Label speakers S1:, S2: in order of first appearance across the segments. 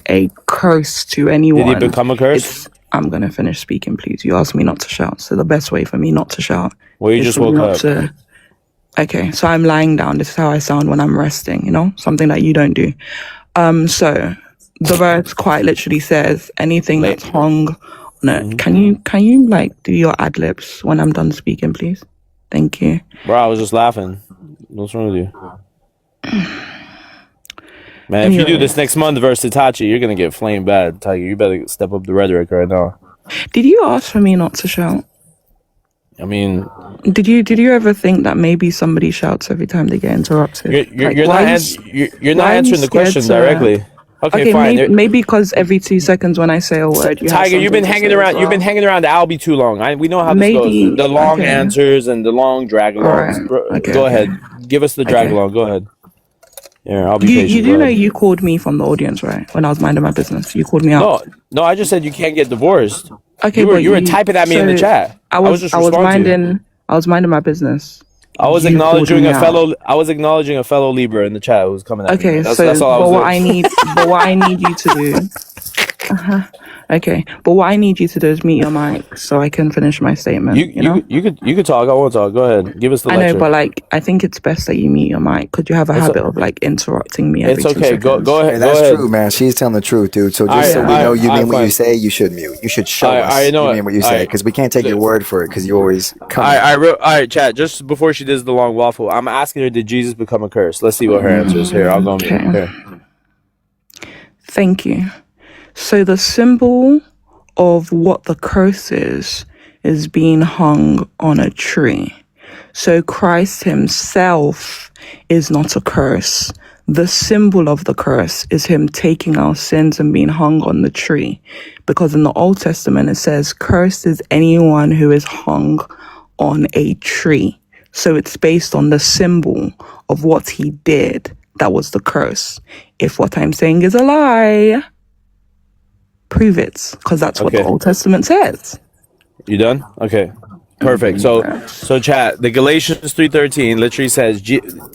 S1: a curse to
S2: Did
S1: anyone.
S2: he become a curse?
S1: I'm going to finish speaking, please. You asked me not to shout. So the best way for me not to shout
S2: Well, you
S1: is
S2: just
S1: for me
S2: woke
S1: not
S2: up.
S1: to... Okay, so I'm lying down. This is how I sound when I'm resting, you know? Something that you don't do. So the verse quite literally says anything that's hung on it. Can you like do your ad libs when I'm done speaking, please? Thank you.
S2: Bro, I was just laughing. What's wrong with you? Man, if you do this next month versus Itachi, you're gonna get flamed bad, Tiger. You better step up the rhetoric right now.
S1: Did you ask for me not to shout?
S2: I mean,
S1: did you ever think that maybe somebody shouts every time they get interrupted?
S2: you're not answering the question directly. Okay, fine.
S1: Maybe because every 2 seconds when I say a word,
S2: Tiger, you've been hanging around. You've been hanging around Albie too long. We know how this goes. The long answers and the long drag-alongs.
S1: Right.
S2: Go ahead. Give us the drag-along. Go ahead. Yeah, I'll be patient.
S1: You do know you called me from the audience, right? When I was minding my business, you called me out.
S2: No, I just said you can't get divorced.
S1: Okay,
S2: you were typing at me in the chat. I was minding
S1: my business.
S2: I was acknowledging a fellow Libra in the chat who was coming at me.
S1: Okay,
S2: That's all I was doing.
S1: What I need you to do. Okay, but what I need you to do is mute your mic so I can finish my statement.
S2: You could talk. I won't talk. Go ahead. Give us the lecture.
S1: I know, but like I think it's best that you mute your mic because you have a habit of like interrupting me. Every
S2: it's okay.
S1: 2 seconds.
S2: Go ahead.
S3: Hey, that's true, man. She's telling the truth, dude. So just so we know you mean what you say, you should mute. You should show us you mean what you say because we can't take your word for it because you always come.
S2: All right, chat. Just before she does the long waffle, I'm asking her, did Jesus become a curse? Let's see what her answer is. Here, I'll go mute. Here.
S1: Thank you. So the symbol of what the curse is being hung on a tree. So Christ himself is not a curse. The symbol of the curse is him taking our sins and being hung on the tree. Because in the Old Testament it says, cursed is anyone who is hung on a tree. So it's based on the symbol of what he did. That was the curse. If what I'm saying is a lie, prove it, because that's what the Old Testament says.
S2: You done? Okay, perfect. So chat, the Galatians 3:13 literally says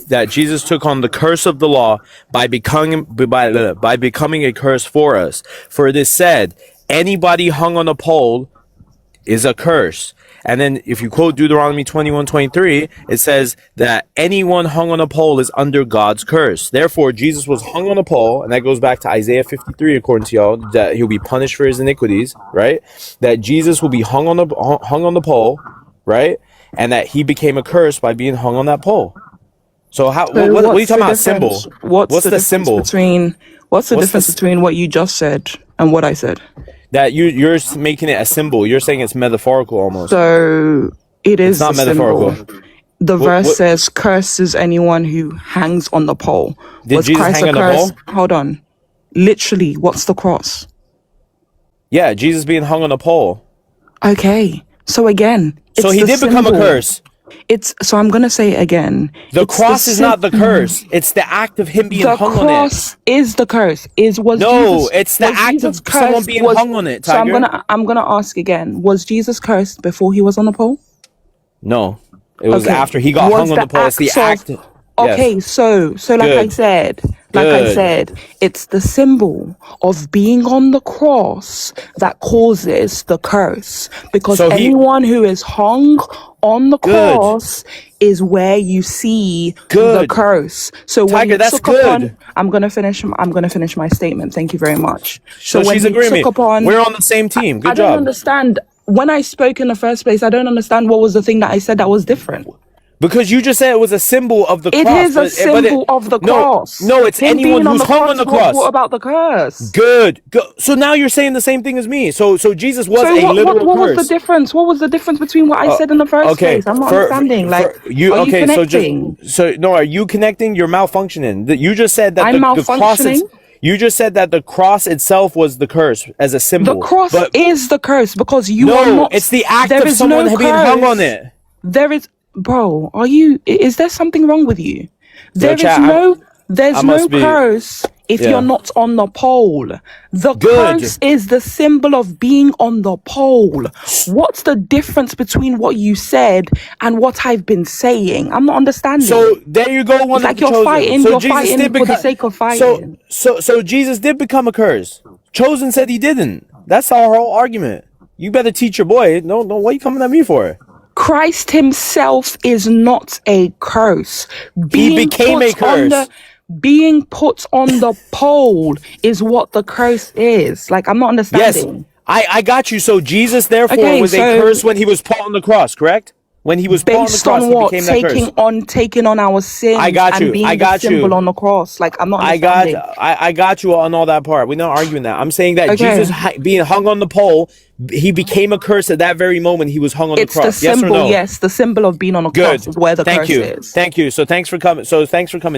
S2: that Jesus took on the curse of the law by becoming a curse for us. For it is said, anybody hung on a pole is a curse. And then if you quote Deuteronomy 21:23, it says that anyone hung on a pole is under God's curse. Therefore, Jesus was hung on a pole, and that goes back to Isaiah 53, according to y'all, that he'll be punished for his iniquities, right? That Jesus will be hung on the pole, right? And that he became a curse by being hung on that pole. So what are you talking about? Symbol? What's the symbol?
S1: What's the difference between what you just said and what I said?
S2: That you're making it a symbol. You're saying it's metaphorical almost.
S1: So it's not metaphorical.
S2: Symbol.
S1: The verse says, "Cursed is anyone who hangs on the pole."
S2: Did Jesus hang on the pole?
S1: Hold on. Literally, what's the cross?
S2: Yeah, Jesus being hung on a pole.
S1: Okay. So again,
S2: so he did become a curse.
S1: So I'm gonna say it again.
S2: The cross is not the curse. It's the act of him being hung on it. The cross
S1: is the curse. It's
S2: the act of someone being hung on it, Tiger.
S1: So I'm gonna ask again. Was Jesus cursed before he was on the pole?
S2: No. It was after he got hung on the pole. It's the act.
S1: Okay, so like I said, it's the symbol of being on the cross that causes the curse. Because anyone who is hung on the cross is where you see the curse. So when
S2: Tiger, that's good.
S1: I'm gonna finish my statement. Thank you very much.
S2: So she's agreeing with me. We're on the same team. Good job.
S1: I don't understand. When I spoke in the first place, I don't understand what was the thing that I said that was different.
S2: Because you just said it was a symbol of the cross.
S1: It is a symbol of the cross.
S2: No, it's anyone who's hung on the cross.
S1: What about the curse?
S2: Good. So now you're saying the same thing as me. So Jesus was a literal curse.
S1: What was the difference? What was the difference between what I said in the first place? I'm not understanding. Are you connecting?
S2: Are you connecting? You're malfunctioning. You just said that
S1: I'm malfunctioning.
S2: You just said that the cross itself was the curse as a symbol.
S1: The cross is the curse because you are not.
S2: It's the act of someone being hung on it.
S1: There is. Bro, is there something wrong with you? There's no curse if you're not on the pole. The
S2: Good.
S1: curse is the symbol of being on the pole. What's the difference between what you said and what I've been saying? I'm not understanding.
S2: So there you go. One
S1: like
S2: of the chosen.
S1: fighting,
S2: so
S1: you're
S2: Jesus
S1: fighting
S2: did
S1: for the sake of fighting.
S2: So Jesus did become a curse. Chosen said he didn't. That's our whole argument. You better teach your boy. No, what are you coming at me for?
S1: Christ himself is not a curse.
S2: He became a curse.
S1: Being put on the pole is what the curse is. Like, I'm not understanding.
S2: Yes, I got you. So Jesus, therefore, was a curse when he was put on the cross, correct? When he was put on the cross, he became that curse.
S1: Taking on our sins and being the symbol on the cross. Like, I'm not understanding.
S2: I got you on all that part. We're not arguing that. I'm saying that Jesus being hung on the pole, he became a curse at that very moment he was hung on the cross.
S1: It's the symbol, yes, or no? Yes, the symbol of being on a cross is where the curse is.
S2: Thank you. So thanks for coming.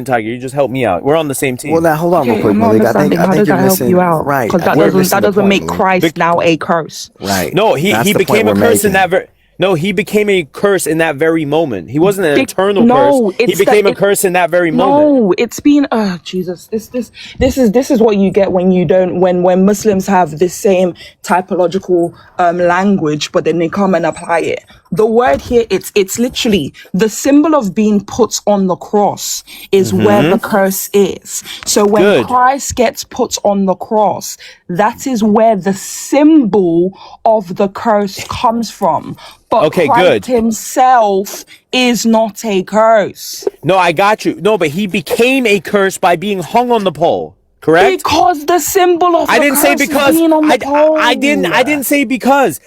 S2: Tiger. You just helped me out. We're on the same team.
S3: Well, now hold on real quick, Malik. I think you're missing. Right.
S1: Because that doesn't make Christ now a curse.
S3: Right.
S2: No, he became a curse in that very. No, he became a curse in that very moment. He wasn't an eternal curse. He became a curse in that very moment.
S1: No, it's been Jesus. This is what you get when you don't when Muslims have this same typological language, but then they come and apply it. The word here, it's literally the symbol of being put on the cross is where the curse is. So when Christ gets put on the cross, that is where the symbol of the curse comes from. But Christ himself is not a curse.
S2: No, I got you. No, but he became a curse by being hung on the pole. Correct?
S1: Because the symbol of
S2: I didn't say because I didn't say because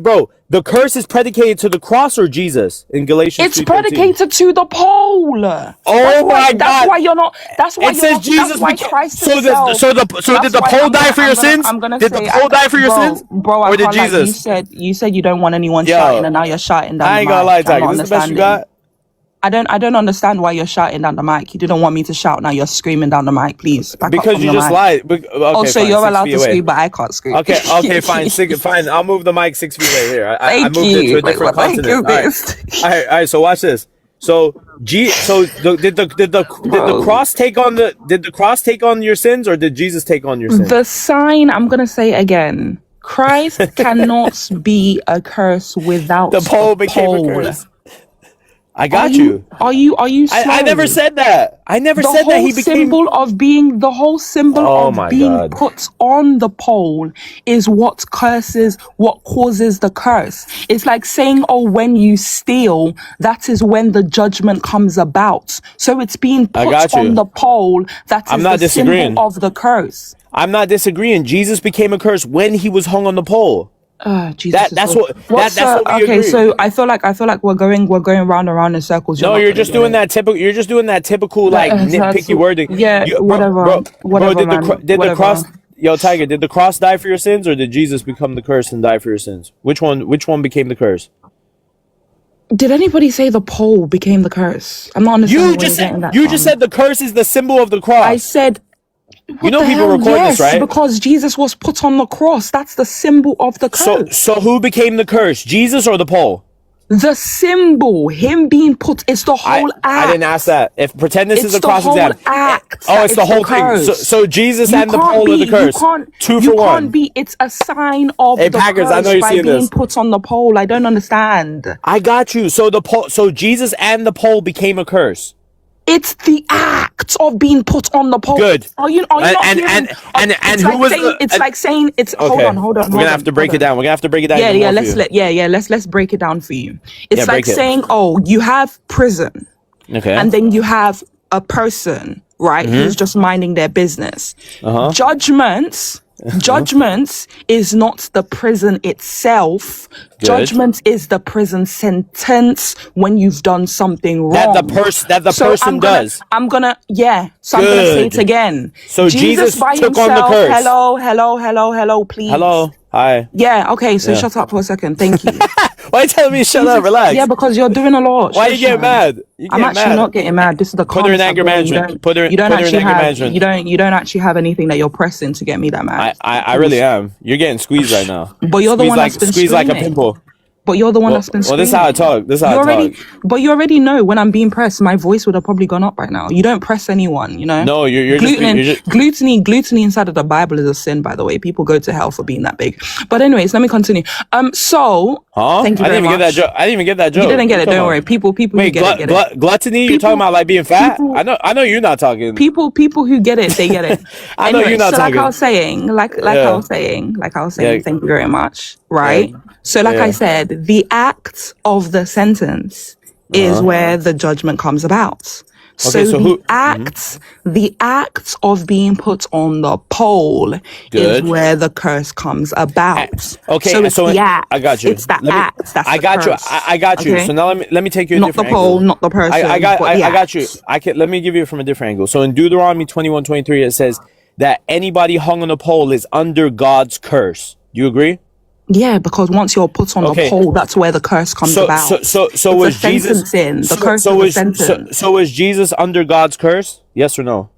S2: bro, the curse is predicated to the cross or Jesus in Galatians 3:13.
S1: It's predicated to the pole.
S2: Oh my God!
S1: That's why you're not. That's why
S2: it says Jesus.
S1: That's why Christ
S2: so did the pole die for your sins? Did the pole die for your sins?
S1: Bro,
S2: or did Jesus?
S1: You said you don't want anyone shouting, and now you're shouting down.
S2: I ain't gonna lie, Tiger. This is the best you got.
S1: I don't understand why you're shouting down the mic. You didn't want me to shout. Now you're screaming down the mic. Please back
S2: because
S1: up
S2: you just lied. Okay,
S1: also,
S2: fine,
S1: you're allowed to scream, but I can't scream.
S2: Okay, fine, fine. I'll move the mic 6 feet away here. I moved
S1: it
S2: to a different continent. All right. So watch this. So did the cross take on your sins, or did Jesus take on your sins?
S1: The sign. I'm gonna say again. Christ cannot be a curse without
S2: the pole became a curse. I got you.
S1: Are you?
S2: I never said that. I never said that he became
S1: the whole symbol of being put on the pole is what causes the curse. It's like saying, oh, when you steal, that is when the judgment comes about. So it's being put on the pole that is the symbol of the curse.
S2: I'm not disagreeing. Jesus became a curse when he was hung on the pole.
S1: Jesus.
S2: That's what we agree.
S1: So I feel like we're going round and round in circles.
S2: You're just doing that typical like nitpicky wording.
S1: Yeah, whatever.
S2: Did the cross? Yo, Tiger, did the cross die for your sins, or did Jesus become the curse and die for your sins? Which one became the curse?
S1: Did anybody say the pole became the curse? I'm not understanding.
S2: You just said the curse is the symbol of the cross.
S1: I said.
S2: People record this, right?
S1: Because Jesus was put on the cross. That's the symbol of the curse.
S2: So who became the curse? Jesus or the pole?
S1: The symbol, him being put, it's the whole act.
S2: I didn't ask that. Pretend this is a cross exam. It's the whole thing. So Jesus and the pole are the curse. Two for one.
S1: It's a sign of the
S2: Packers,
S1: curse
S2: I know you're
S1: by
S2: seeing
S1: being
S2: this.
S1: put on the pole. I don't understand.
S2: I got you. So Jesus and the pole became a curse.
S1: It's the act of being put on the pole.
S2: Good.
S1: Are you not hearing? It's like saying. Hold on.
S2: We're gonna have to break it down. Let's break
S1: break it down for you. It's like saying, you have prison,
S2: okay,
S1: and then you have a person, right, who's just minding their business. Judgments is not the prison itself.
S2: Good.
S1: Judgment is the prison sentence when you've done something wrong.
S2: That the person does.
S1: So I'm gonna say it again.
S2: So Jesus by took himself, on the curse.
S1: Hello, please.
S2: Hello. Hi.
S1: Yeah, okay, so shut up for a second. Thank you.
S2: Why are you telling me to shut up? Relax.
S1: Yeah, because you're doing a lot.
S2: Why are you getting mad?
S1: I'm actually not getting mad. This is the
S2: put her in anger management.
S1: You don't actually have anything that you're pressing to get me that mad.
S2: I really am. You're getting squeezed right now.
S1: But you're the one that's been
S2: squeezed like a pimple.
S1: But you're the one that's been
S2: Well,
S1: screaming.
S2: this is how I talk. This is how I talk.
S1: But you already know when I'm being pressed, my voice would have probably gone up by now. You don't press anyone, you know?
S2: No, you're just...
S1: Gluttony inside of the Bible is a sin, by the way. People go to hell for being that big. But anyways, let me continue. So...
S2: Huh?
S1: Thank you very much.
S2: I didn't even get that joke.
S1: You didn't get it, don't worry. People
S2: Wait,
S1: who get it.
S2: Gluttony? You're talking about like being fat? I know you're not talking.
S1: People who get it, they get it.
S2: I know you're not talking.
S1: Like I was saying, thank you very much. Right?
S2: Yeah.
S1: So like I said, the act of the sentence is where the judgment comes about.
S2: Okay,
S1: so the act of being put on the pole is where the curse comes about.
S2: Okay,
S1: so it's the act.
S2: I got you.
S1: It's the act. That's
S2: I got you. I got you.
S1: Okay?
S2: So now let me take you a
S1: not
S2: different
S1: the pole,
S2: angle.
S1: not the person.
S2: I got you. Let me give you it from a different angle. So in Deuteronomy 21:23, it says that anybody hung on a pole is under God's curse. Do you agree?
S1: Yeah, because once you're put on the pole, that's where the curse comes about.
S2: So was Jesus
S1: the curse is a sentence.
S2: So was Jesus under God's curse? Yes or no?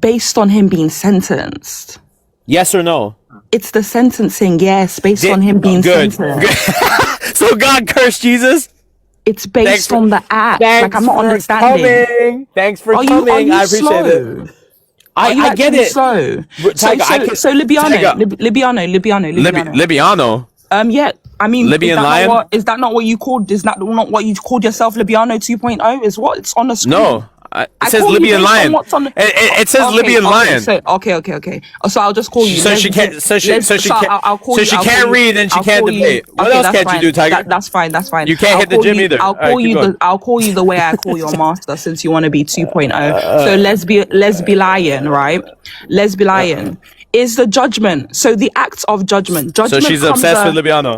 S1: Based on him being sentenced.
S2: Yes or no?
S1: It's the sentencing, yes, based on him being sentenced.
S2: So God cursed Jesus?
S1: It's based on the act. Like I'm not understanding.
S2: Thanks for coming. I appreciate it. I get it.
S1: Slow.
S2: Tiger,
S1: so Libiano. Yeah. I mean,
S2: Libyan lion.
S1: Is that not what you called? Is that not what you called yourself? Libiano 2.0 is what it's on the screen.
S2: No. It says Libyan lion. It says Libyan lion.
S1: Okay. So I'll just call you.
S2: So she can't read and she can't debate. What else can't you do, Tiger?
S1: That's fine.
S2: You can't hit the gym either.
S1: I'll call you the way I call your master since you want to be 2.0. So let's be lying, right? Let's be lying. Is the judgment, so the acts of judgment.
S2: So she's obsessed with Libiano.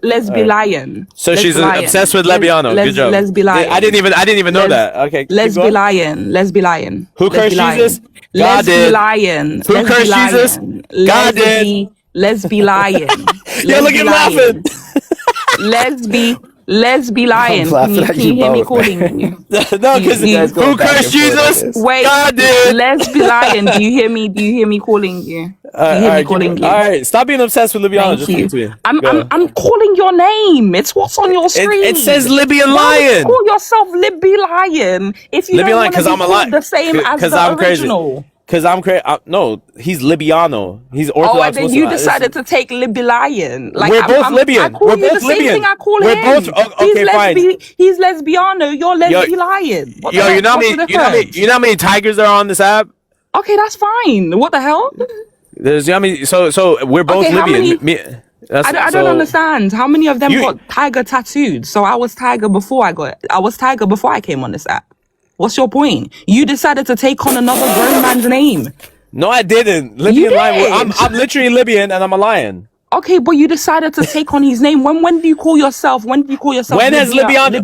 S1: Let's be lying.
S2: So she's obsessed with Libiano. Good job.
S1: Let's be lying.
S2: I didn't even know that. Okay.
S1: Let's be lying.
S2: Who cursed Jesus? God did. Who cursed Jesus? God did.
S1: Let's be lying.
S2: You're looking laughing.
S1: Let's be lying. Can you hear me calling you?
S2: No, because who cursed Jesus?
S1: Wait,
S2: God did.
S1: Let's be lying. Do you hear me calling you?
S2: All right, stop being obsessed with Libiano.
S1: I'm calling your name. It's what's on your screen.
S2: It says Libyan lion.
S1: Call yourself Libby Lion. If you
S2: Libyan
S1: don't want to be called the same as the original.
S2: Because I'm crazy. No, he's Libiano. He's Orthodox.
S1: Oh, and then you decided to take Libby Lion. Like,
S2: we're both Libyan.
S1: We're both Libyan. Same thing I call him.
S2: Both. Okay, fine.
S1: He's Lesbiano. You're Lesbi Lion.
S2: You know how many tigers there are on this app?
S1: Okay, that's fine. What the hell?
S2: There's so we're both Libyan.
S1: I don't understand. How many of them got tiger tattooed? So I was tiger before I came on this app. What's your point? You decided to take on another grown man's name.
S2: No, I didn't. Libyan lion. I'm literally Libyan and I'm a lion.
S1: Okay, but you decided to take on his name. When do you call yourself? When
S2: has Libiano?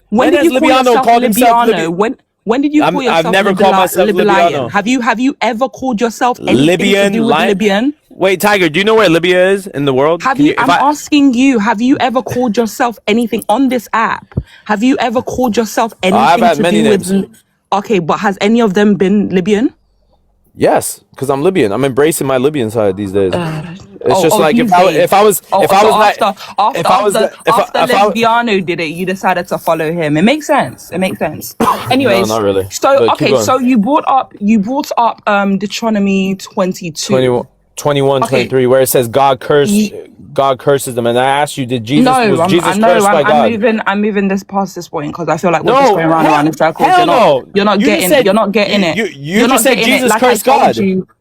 S2: When did Libiano called himself Libyan?
S1: When did you call yourself?
S2: I've never called myself Libiano.
S1: Have you ever called yourself anything
S2: Libyan
S1: to do with Libyan?
S2: Wait, Tiger, do you know where Libya is in the world?
S1: I'm asking you, have you ever called yourself anything on this app? Have you ever called yourself anything to do with... Okay, but has any of them been Libyan?
S2: Yes, because I'm Libyan. I'm embracing my Libyan side these days. It's just like if I was
S1: after Lesbiano did it, you decided to follow him. It makes sense. Anyways,
S2: no, not really.
S1: So okay, so you brought up Deuteronomy 22.
S2: 21, 23, where it says God curses them, and I asked you, did Jesus cursed by God?
S1: I'm moving this past this point because I feel like we're just going around in circles. You're not getting it.
S2: You just said Jesus cursed God.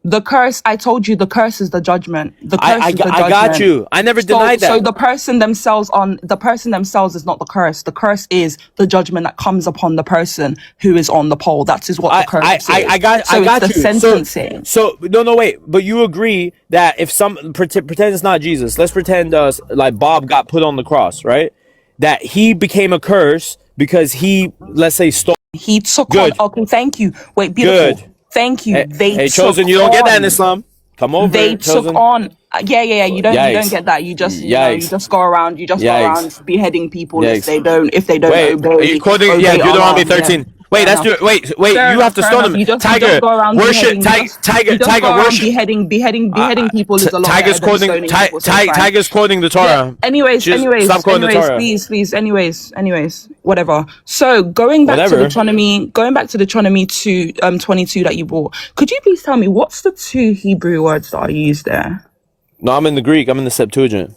S1: The curse, I told you, the curse is the judgment. The curse is the judgment.
S2: I got you. I never denied that.
S1: So the person themselves is not the curse. The curse is the judgment that comes upon the person who is on the pole. That is what the curse is.
S2: I got
S1: you. Sentencing.
S2: So no, wait. But you agree that if pretend it's not Jesus, let's pretend like Bob got put on the cross, right? That he became a curse because he, let's say, stole.
S1: He took on. Okay, thank you. Wait, beautiful.
S2: Good.
S1: Thank you.
S2: Hey, Chosen, you don't get that in Islam. Come over.
S1: They
S2: Chosen.
S1: took on. Yeah. You don't get that. You just go around. Go around beheading people if they don't.
S2: Wait,
S1: obey.
S2: are you quoting? Yeah, Deuteronomy 13. Wait, that's your wait. You have to stone him. Tiger, worship. Tiger,
S1: beheading people is a lot
S2: Tiger's
S1: better than
S2: quoting.
S1: stoning people.
S2: Tiger's quoting the Torah.
S1: Anyways,
S2: stop quoting the Torah.
S1: please. Anyways, whatever. So going back to Deuteronomy 22 that you brought. Could you please tell me what's the 2 Hebrew words that are used there?
S2: No, I'm in the Greek. I'm in the Septuagint.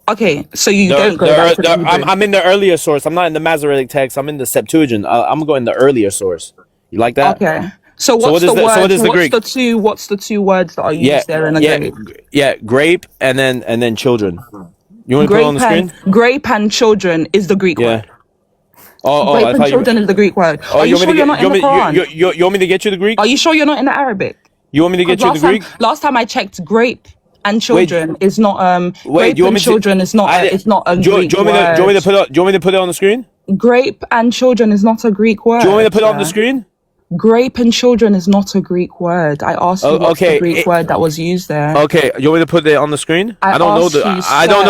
S1: Okay, so you don't go back to the Hebrew.
S2: I'm in the earlier source. I'm not in the Masoretic text. I'm in the Septuagint. I'm going in the earlier source. You like that?
S1: Okay. So what's the Greek? What's the 2 words that are used there in the Greek?
S2: Yeah, grape and then children. You want to put it on the screen?
S1: Grape and children is the Greek word. Grape and children is the Greek word. Are you sure you're not in the Quran?
S2: You want me to get you the Greek?
S1: Are you sure you're not in the Arabic?
S2: You want me to get you the Greek?
S1: Last time I checked, grape and children is not grape and children is not it's not a Greek word.
S2: Do you want me to put it on the screen?
S1: Grape and children is not a Greek word.
S2: Do you want me to put it on the screen?
S1: Grape and children is not a Greek word. I asked you what's the Greek word that was used there.
S2: Okay, you want me to put it on the screen? I don't know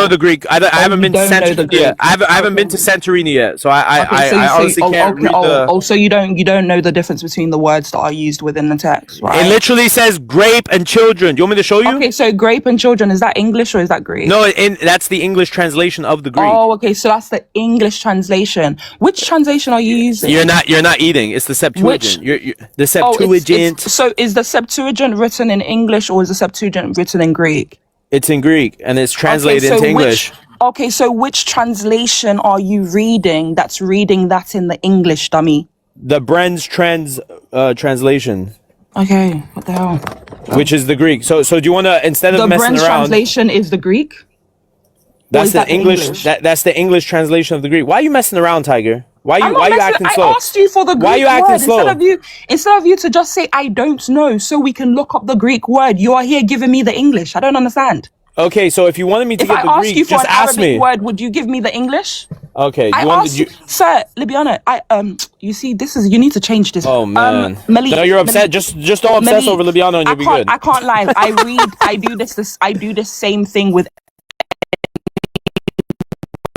S2: the Greek. I haven't been to Santorini yet. I haven't been to Santorini yet, so I honestly can't read the.
S1: So you don't know the difference between the words that are used within the text, right?
S2: It literally says grape and children. Do you want me to show you?
S1: Okay, so grape and children, is that English or is that Greek?
S2: No, that's the English translation of the Greek.
S1: Oh, okay, so that's the English translation. Which translation are you using?
S2: You're not eating. It's the Septuagint. The Septuagint.
S1: So is the Septuagint written in English or is the Septuagint written in Greek?
S2: It's in Greek and it's translated into English.
S1: So which translation are you reading that's reading that in the English, dummy?
S2: The Bren's translation.
S1: Okay, what the hell?
S2: Which is the Greek. So do you want to, instead of messing around... The Bren's
S1: translation is the Greek?
S2: That's the English. That's the English translation of the Greek. Why are you messing around, Tiger? Why you acting slow?
S1: I asked you for the Greek word.
S2: Why are you acting slow?
S1: Instead of you to just say I don't know, so we can look up the Greek word. You are here giving me the English. I don't understand.
S2: Okay, so if you wanted me to get the Greek, just ask me.
S1: If I ask you for an Arabic word, would you give me the English?
S2: Okay,
S1: Sir, Libiana, you see, you need to change this.
S2: Oh man, no, you're upset. Just don't obsess over Libiana, and you'll be good.
S1: I can't lie. I do this same thing with.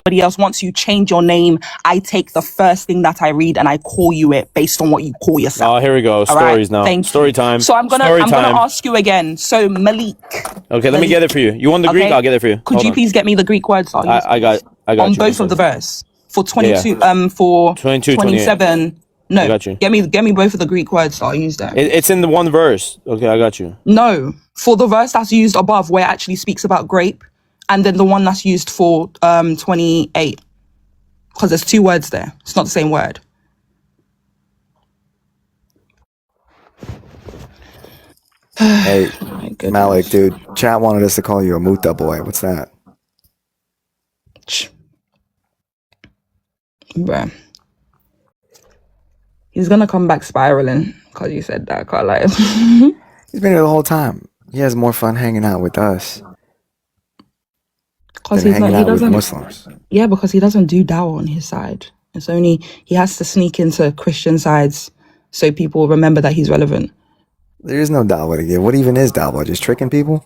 S1: Else, once you change your name, I take the first thing that I read and I call you it based on what you call yourself.
S2: Oh, here we go. Stories now. Story time.
S1: So I'm gonna ask you again. So Malik.
S2: Okay, let me get it for you. You want the Greek? I'll get it for you.
S1: Could you please get me the Greek words?
S2: I got
S1: on
S2: you.
S1: both of the verse for 22. For 27. No, I got you. Get me both of the Greek words that are used there.
S2: It's in the one verse. Okay, I got you.
S1: No, for the verse that's used above, where it actually speaks about grape. And then the one that's used for 28, because there's 2 words there. It's not the same word.
S3: Hey, Malik, dude, chat wanted us to call you a muta boy. What's that?
S1: Bruh. He's gonna come back spiraling because you said that. I can't lie.
S3: He's been here the whole time. He has more fun hanging out with us.
S1: Because he doesn't Muslims. Yeah, because he doesn't do dawah on his side. It's only he has to sneak into Christian sides so people remember that he's relevant.
S3: There is no dawah to give. What even is dawah? Just tricking people?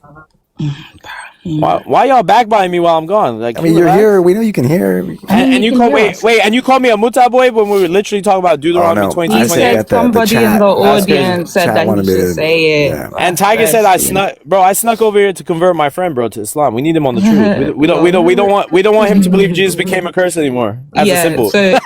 S2: Why y'all backbiting me while I'm gone? Like,
S3: I mean, you're here. We know you can hear.
S2: And you call and you called me a muta boy when we were literally talking about Deuteronomy 20.
S1: He said somebody in the audience said that he should say it.
S2: Yeah. And Tiger said I snuck over here to convert my friend, bro, to Islam. We need him on the truth. We don't want him to believe Jesus became a curse anymore. That's a symbol.
S1: So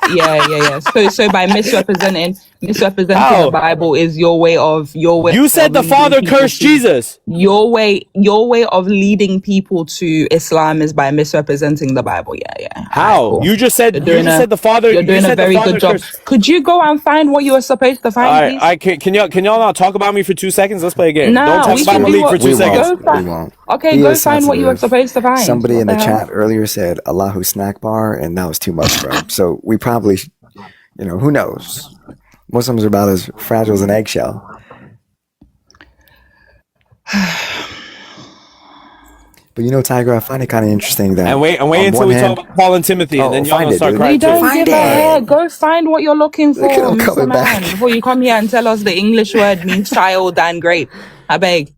S1: by misrepresenting the Bible is your way of
S2: You said the Father cursed Jesus.
S1: Your way of leading people to Islam is by misrepresenting the Bible. Yeah.
S2: How? Cool. You just said the Father.
S1: You're doing a very good job. Could you go and find what you were supposed to find?
S2: All right, can y'all not talk about me for 2 seconds? Let's play a game.
S1: Nah,
S2: don't talk about Malik for 2 seconds.
S3: We won't.
S1: Okay, go find what you were supposed to find.
S3: Somebody in the chat earlier said Allahu snack bar, and that was too much for him. So we probably, who knows? Muslims are about as fragile as an eggshell. But Tiger, I find it kind of interesting that.
S2: And wait until we talk about Paul and Timothy, and then y'all gonna start crying.
S1: We don't give a heck. Go find what you're looking for, Mr. Man, before you come here and tell us the English word means child and grape. I beg.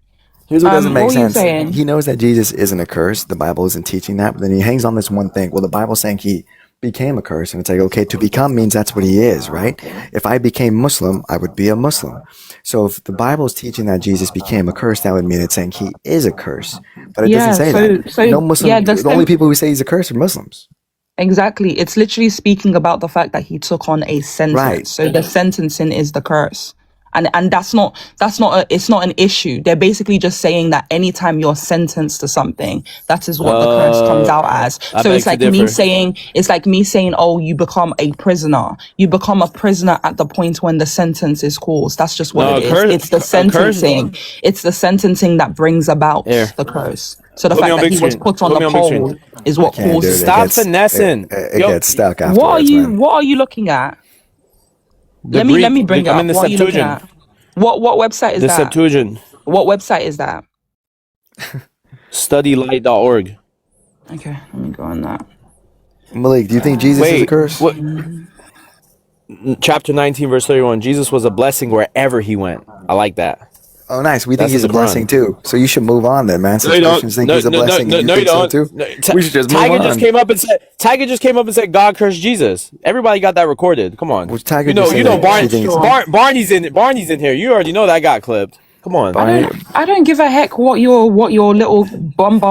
S3: Here's what doesn't make sense. He knows that Jesus isn't a curse. The Bible isn't teaching that, but then he hangs on this one thing. Well, the Bible's saying he became a curse. And it's like, okay, to become means that's what he is, right? If I became Muslim, I would be a Muslim. So if the Bible is teaching that Jesus became a curse, that would mean it's saying he is a curse. But it doesn't say that.
S1: So
S3: No Muslim,
S1: yeah,
S3: the only people who say he's a curse are Muslims.
S1: exactly. It's literally speaking about the fact that he took on a sentence.
S3: Right.
S1: So the sentencing is the curse. And it's not an issue. They're basically just saying that anytime you're sentenced to something, that is what the curse comes out as. So it's like me saying, oh, you become a prisoner. You become a prisoner at the point when the sentence is caused. That's just what it is. It's the sentencing. It's the sentencing that brings about the curse. So the fact that he was put on the pole is what causes.
S2: Stop finessing.
S3: It gets stuck afterwards.
S1: What are you looking at? Let me bring it up. What are you looking at? What website is that?
S2: The Septuagint.
S1: What website is that?
S2: Studylight.org.
S1: Okay, let me go on that.
S3: Malik, do you think Jesus is a curse?
S2: What? Chapter 19, verse 31. Jesus was a blessing wherever he went. I like that.
S3: Oh, nice. We think he's a blessing too. So you should move on then, man. Since Christians think he's a blessing, you think so too? We should just move on.
S2: Tiger just came up and said God cursed Jesus. Everybody got that recorded. Come on. Barney's in here. You already know that got clipped. Come on.
S1: I don't give a heck what your little bum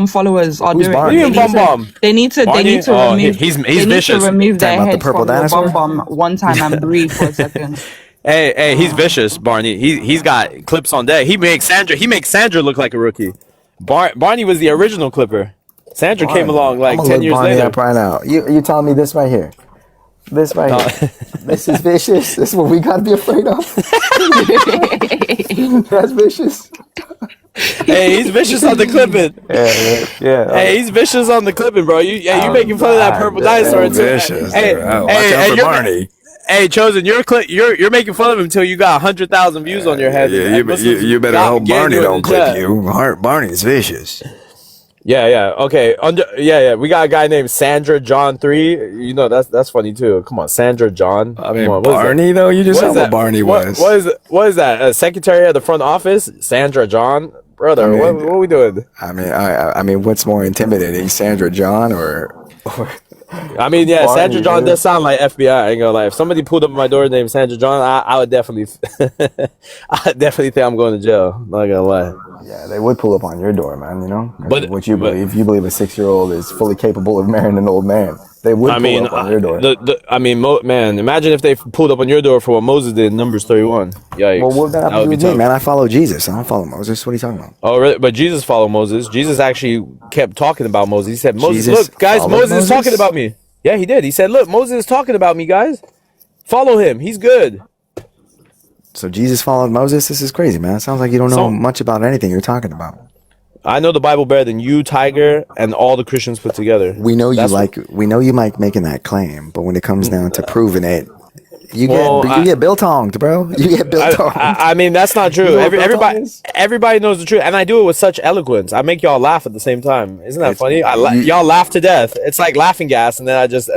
S1: followers are doing. They need to remove.
S2: He's
S1: they need
S2: vicious.
S1: to remove their heads from
S3: dinosaur?
S1: bum one time and breathe for a second.
S2: Hey, he's vicious, Barney. He's got clips on deck. He makes Sandra look like a rookie. Barney was the original clipper. Sandra came along like 10 years later.
S3: Up right now. You telling me this right here? This right here. This is vicious. This is what we gotta be afraid of. That's vicious.
S2: Hey, he's vicious on the clipping.
S3: Yeah.
S2: Hey, he's vicious on the clipping, bro. You making fun of that purple dinosaur too.
S3: Vicious.
S2: Hey,
S3: watch out for Barney.
S2: Hey, Chosen, you're making fun of him until you got 100,000 views on your head.
S3: Yeah, you better hope Barney don't clip you. Barney's vicious.
S2: Yeah. Okay. We got a guy named Sandra John 3. You know that's funny too. Come on, Sandra John.
S3: I mean, Barney though. You just saw what Barney was.
S2: What is that? A secretary at the front office? Sandra John, brother. What are we doing?
S3: I mean, what's more intimidating, Sandra John or?
S2: I mean, yeah, Barney, Sandra John does sound like FBI. I ain't gonna lie. If somebody pulled up at my door named Sandra John, I would definitely, I definitely think I'm going to jail. Not gonna lie.
S3: Yeah, they would pull up on your door, man. You know,
S2: but
S3: what you believe. You believe a 6-year-old is fully capable of marrying an old man. They would pull up on your door.
S2: Man, imagine if they pulled up on your door for what Moses did in Numbers 31. Yikes.
S3: Well, what that would be me, man? I follow Jesus. I don't follow Moses. What are you talking about?
S2: Oh, really? But Jesus followed Moses. Jesus actually kept talking about Moses. He said, Moses, look, guys, Moses is talking about me. Yeah, he did. He said, look, Moses is talking about me, guys. Follow him. He's good.
S3: So Jesus followed Moses? This is crazy, man. It sounds like you don't know much about anything you're talking about.
S2: I know the Bible better than you, Tiger, and all the Christians put together.
S3: We know you like making that claim, but when it comes down to proving it, you get biltonged, bro. You get biltonged.
S2: I mean, that's not true. Everybody knows the truth, and I do it with such eloquence. I make y'all laugh at the same time. Isn't that funny? Y'all laugh to death. It's like laughing gas, and then I just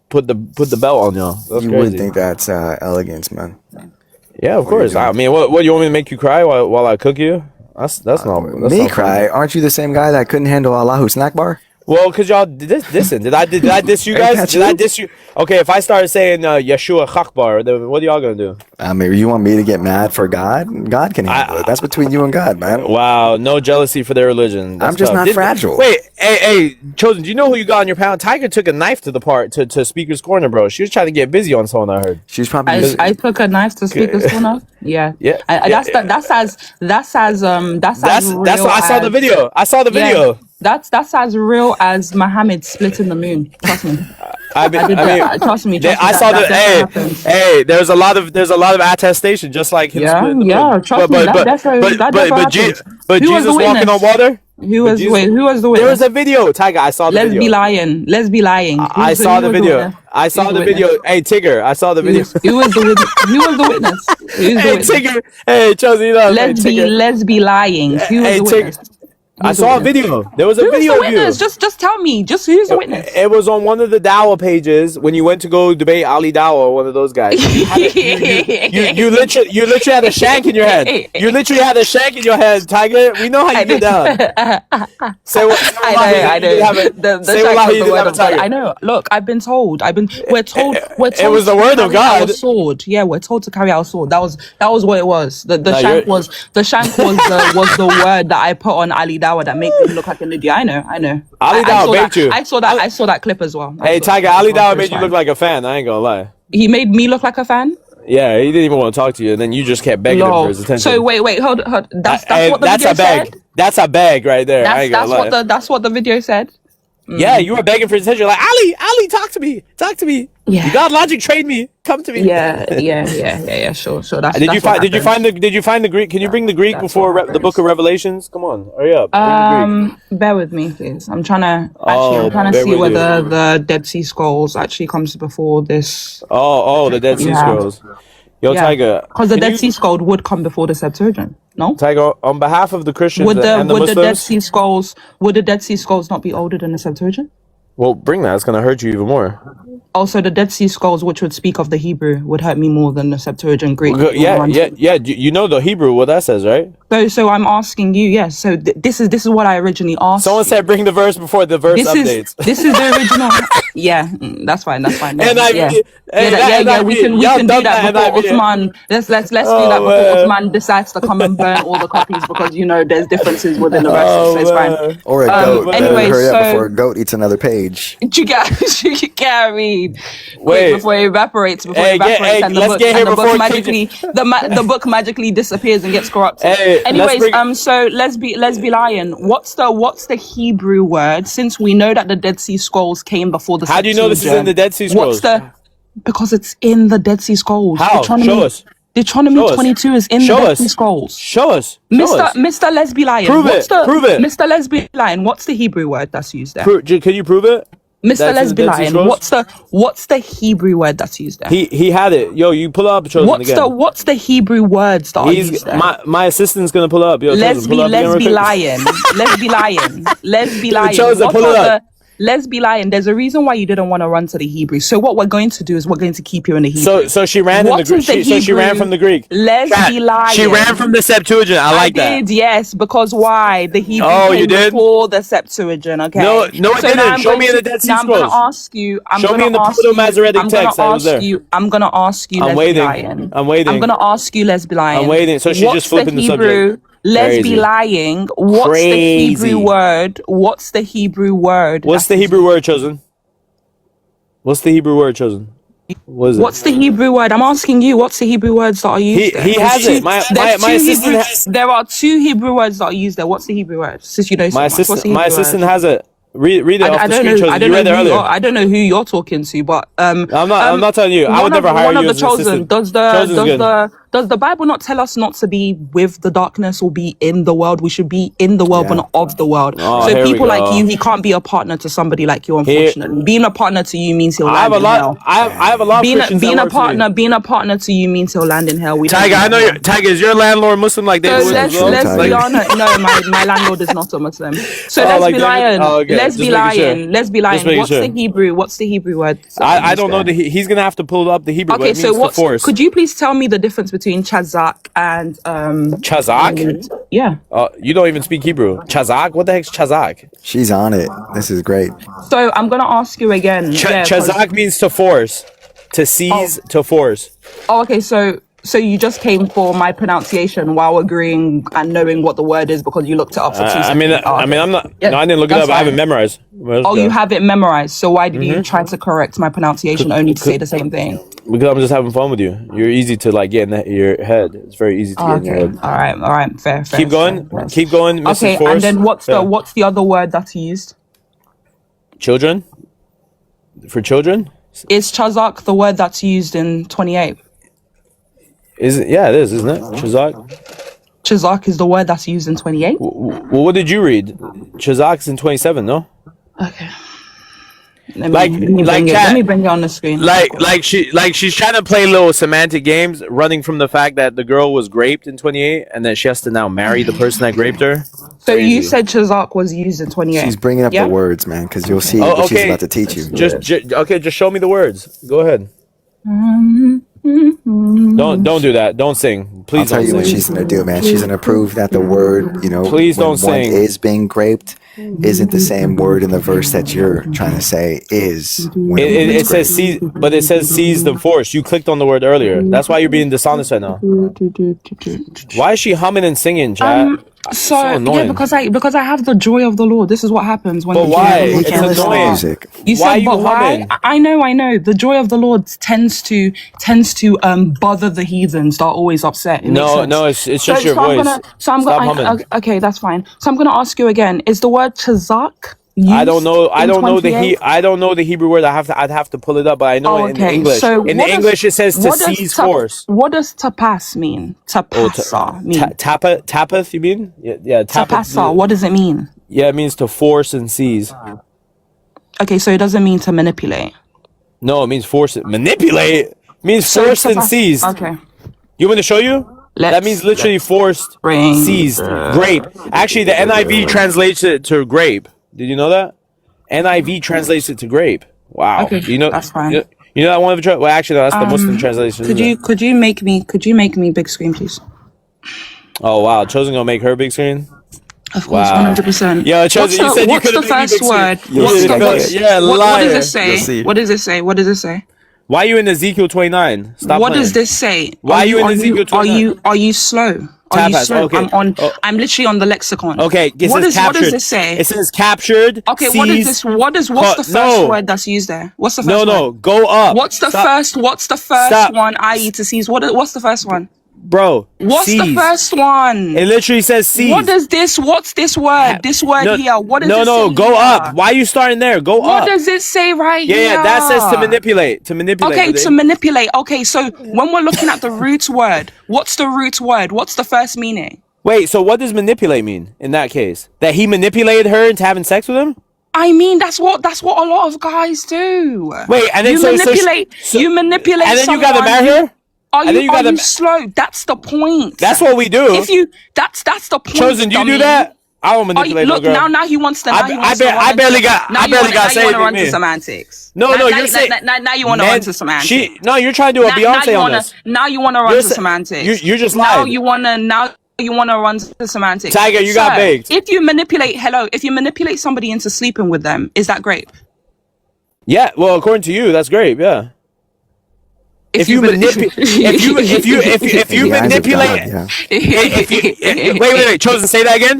S2: put the belt on y'all. That's
S3: you
S2: crazy.
S3: would think that's elegance, man.
S2: Yeah, of course. I mean, what you want me to make you cry while I cook you? That's not
S3: me cry. Funny. Aren't you the same guy that couldn't handle Allahu snack bar?
S2: Well, because y'all listen. Did I diss you guys? Did I diss you? Okay, if I started saying Yeshua Chakbar, then what are y'all gonna do?
S3: I mean, you want me to get mad for God? God can handle it. That's between you and God, man.
S2: Wow, no jealousy for their religion.
S3: I'm just not fragile.
S2: Wait, hey, Chosen, do you know who you got on your panel? Tiger took a knife to Speaker's Corner, bro. She was trying to get busy on someone. I heard.
S3: She was probably.
S1: I took a knife to Speaker's Corner. Yeah. That's as real.
S2: I saw the video. I saw the video.
S1: That's as real as Muhammad splitting the moon. Trust me. Trust me.
S2: I saw hey, there's a lot of attestation, just like him.
S1: Yeah. Trust me.
S2: But Jesus walking on water.
S1: Who was the witness?
S2: There was a video, Tiger. I saw the video.
S1: Let's be lying.
S2: I saw the video. Hey, Tigger, I saw the video.
S1: Who was the witness?
S2: Hey, Tigger. Hey, Chelsea.
S1: Let's be lying. Who was the witness?
S2: I saw a video. There was a
S1: Who's
S2: video
S1: the
S2: of you.
S1: witness? Just tell me. Just who's the witness?
S2: It was on one of the Dawa pages when you went to go debate Ali Dawa, one of those guys. You literally had a shank in your head. You literally had a shank in your head, Tiger. We know how you get down. Say what?
S1: I know. The shank was the word of God. I know. Look, we're told. We're told.
S2: It was the word of God.
S1: Sword. Yeah, we're told to carry our sword. That was what it was. The shank was the word that I put on Ali Dawa that made him look like an idiot. I know.
S2: Ali Dawa baked you.
S1: I saw that clip as well.
S2: Hey, Tiger, Ali Dawa made you look like a fan. I ain't gonna lie.
S1: He made me look like a fan?
S2: Yeah, he didn't even want to talk to you, and then you just kept begging him for his attention.
S1: So wait, hold. That's what the video said?
S2: That's a bag right there.
S1: That's what the video said.
S2: Yeah, you were begging for his attention. Like, Ali, talk to me.
S1: Yeah.
S2: You got logic, trade me. Come to me.
S1: Yeah. Sure.
S2: Did you find the Greek? Can you bring the Greek before the Book of Revelations? Come on, hurry up.
S1: Bear with me, please. I'm trying to see whether the Dead Sea Scrolls actually comes before this.
S2: The Dead Sea Scrolls. Yo, Tiger.
S1: Because the Dead Sea Scroll would come before the Septuagint. No?
S2: Tiger, on behalf of the Christians
S1: and
S2: the Muslims,
S1: would the Dead Sea Scrolls not be older than the Septuagint?
S2: Well, bring that. It's going to hurt you even more.
S1: Also, the Dead Sea Scrolls, which would speak of the Hebrew, would hurt me more than the Septuagint Greek.
S2: Yeah. You know the Hebrew, what that says, right?
S1: So I'm asking you, yes. So this is what I originally asked.
S2: Someone said bring the verse before the verse updates.
S1: This is the original. Yeah, that's fine.
S2: We can
S1: do that before Uthman. Let's do that before Uthman decides to come and burn all the copies because there's differences within the verses. So it's fine.
S3: Or a goat.
S1: Anyway,
S3: hurry up before a goat eats another page.
S1: You can't read. Wait, before it evaporates. And the book magically disappears and gets corrupted. Anyways, so let's be lying. What's the Hebrew word? Since we know that the Dead Sea Scrolls came before the.
S2: How do you know this is in the Dead Sea Scrolls?
S1: Because it's in the Dead Sea Scrolls.
S2: How? Show us.
S1: Deuteronomy 22 is in the Dead Sea Scrolls.
S2: Show us.
S1: Mr. Lesbi Lion.
S2: Prove it.
S1: Mr. Lesbi Lion. What's the Hebrew word that's used there?
S2: Can you prove it?
S1: Mr. Lesbi Lion. What's the Hebrew word that's used there?
S2: He had it. Yo, you pull up Chosen again.
S1: What's the Hebrew words that are used there?
S2: My assistant's gonna pull up. Yo,
S1: Lesbi Lion.
S2: Chosen, pull it up.
S1: Let's be lying. There's a reason why you didn't want to run to the Hebrew. So what we're going to do is we're going to keep you in the Hebrew.
S2: So she ran in the Greek. So she ran from the Greek.
S1: Let's be lying.
S2: She ran from the Septuagint. I
S1: did, yes. Because why? The Hebrew came before the Septuagint. Okay.
S2: No, it didn't. Show me in the Dead Sea Scrolls.
S1: I'm gonna ask you.
S2: Show me in the Proto-Masoretic text that was there.
S1: I'm gonna ask you.
S2: I'm waiting. I'm waiting.
S1: I'm gonna ask you. Let's be lying.
S2: I'm waiting. So she's just flipping the subject.
S1: Let's be lying. What's the Hebrew word? What's the Hebrew word?
S2: What's the Hebrew word, Chosen? What's the Hebrew word, Chosen? What is it?
S1: What's the Hebrew word? I'm asking you. What's the Hebrew words that are used there?
S2: He has it. My assistant has.
S1: There are two Hebrew words that are used there. What's the Hebrew word? Since you know so much.
S2: My assistant has it. Read it off the screen, Chosen. You read it earlier.
S1: I don't know who you're talking to, but
S2: I'm not telling you. I would never hire you as an assistant.
S1: Does the Bible not tell us not to be with the darkness or be in the world? We should be in the world, but not of the world. So people like you, he can't be a partner to somebody like you, unfortunately. Being a partner to you means he'll land in hell. I have a lot of Christians being a partner to you means he'll land in hell.
S2: Tiger, I know Tiger, is your landlord Muslim like that?
S1: So let's be honest. No, my landlord is not a Muslim. So let's be lying. Let's be lying. Let's be lying. What's the Hebrew? What's the Hebrew word?
S2: I don't know. He's gonna have to pull up the Hebrew.
S1: Okay, so could you please tell me the difference between Chazak and
S2: Chazak?
S1: Yeah.
S2: You don't even speak Hebrew. Chazak? What the heck's Chazak?
S3: She's on it. This is great.
S1: So I'm gonna ask you again.
S2: Chazak means to force, to seize, to force.
S1: Oh, okay. So you just came for my pronunciation while agreeing and knowing what the word is because you looked it up for 2 seconds.
S2: I'm not. Yeah, no, I didn't look it up. I have it memorized.
S1: You have it memorized. So why did you try to correct my pronunciation only to say the same thing?
S2: Because I'm just having fun with you. You're easy to get in your head. It's very easy to get in your head.
S1: All right. Fair.
S2: Keep going, Mrs.
S1: Okay,
S2: Force.
S1: and then what's the other word that's used?
S2: Children. For children.
S1: Is Chazak the word that's used in 28?
S2: Yeah, it is, isn't it? Chazak.
S1: Chazak is the word that's used in 28.
S2: Well, what did you read? Chazak's in 27, no?
S1: Okay.
S2: Like
S1: let me bring it on the screen.
S2: She's trying to play little semantic games, running from the fact that the girl was raped in 28, and then she has to now marry the person that raped her.
S1: So you said Chazak was used in 28.
S3: She's bringing up the words, man, because you'll see what she's about to teach you.
S2: Just show me the words. Go ahead. Don't do that. Don't sing. Please.
S3: I'll tell you what she's gonna do, man. She's gonna prove that the word,
S2: please don't sing,
S3: is being graped, isn't the same word in the verse that you're trying to say is.
S2: It says seize, but it says seize the force. You clicked on the word earlier. That's why you're being dishonest right now. Why is she humming and singing, chat?
S1: So yeah, because I have the joy of the Lord. This is what happens when.
S2: But why?
S3: It's annoying. Music.
S1: You said,
S2: why are you
S1: humming? I know. The joy of the Lord tends to bother the heathens. They're always upset.
S2: No, it's just your voice.
S1: I'm gonna. Okay, that's fine. So I'm gonna ask you again. Is the word chazak?
S2: I don't know the Hebrew word. I'd have to pull it up, but I know it in English. So in English it says to seize force.
S1: What does tapas mean? Tapasa mean.
S2: Tapath, you mean? Yeah.
S1: Tapasa. What does it mean?
S2: Yeah, it means to force and seize.
S1: Okay, so it doesn't mean to manipulate.
S2: No, it means force. Manipulate means force and seize.
S1: Okay.
S2: You want me to show you? That means literally forced, seized, grape. Actually, the NIV translates it to grape. Did you know that? NIV translates it to grape. Wow.
S1: Okay, that's fine.
S2: You know that one of the well, actually, no, that's the Muslim translation.
S1: Could you make me big screen, please?
S2: Oh wow, Chosen gonna make her big screen.
S1: Of course, 100%.
S2: Yeah, Chosen, you said you could have made me big screen.
S1: What does it say? What does it say?
S2: Why are you in Ezekiel 29? Stop.
S1: What does this say?
S2: Why are you in Ezekiel 29?
S1: Are you slow? Okay. I'm literally on the lexicon.
S2: Okay, what does this say? It says captured.
S1: Okay, what is this? What's the first word that's used there? What's the first one?
S2: No, go up.
S1: What's the first one, i.e. to seize? What's the first one?
S2: Bro,
S1: what's the first one?
S2: It literally says seize.
S1: What's this word? This word here. What does it say?
S2: No, go up. Why are you starting there? Go up.
S1: What does it say right here?
S2: Yeah, that says to manipulate.
S1: Okay, to manipulate. Okay, so when we're looking at the root word, what's the root word? What's the first meaning?
S2: Wait, so what does manipulate mean in that case? That he manipulated her into having sex with him?
S1: I mean, that's what a lot of guys do.
S2: Wait, and then you manipulate and then you gotta marry her?
S1: Are you slow? That's the point.
S2: That's what we do.
S1: That's the point.
S2: Chosen, do you do that? I don't manipulate no girl.
S1: Now he wants to.
S2: I barely got saved.
S1: Now you want to run to semantics.
S2: No, you're saying
S1: now you want to run to semantics.
S2: You're trying to do a Beyonce on this.
S1: Now you want to run to semantics.
S2: You're just lying.
S1: Now you want to run to semantics.
S2: Tiger, you got baked.
S1: If you manipulate somebody into sleeping with them, is that grape?
S2: Yeah, well, according to you, that's grape. Yeah. If you manipulate, wait, Chosen, say that again.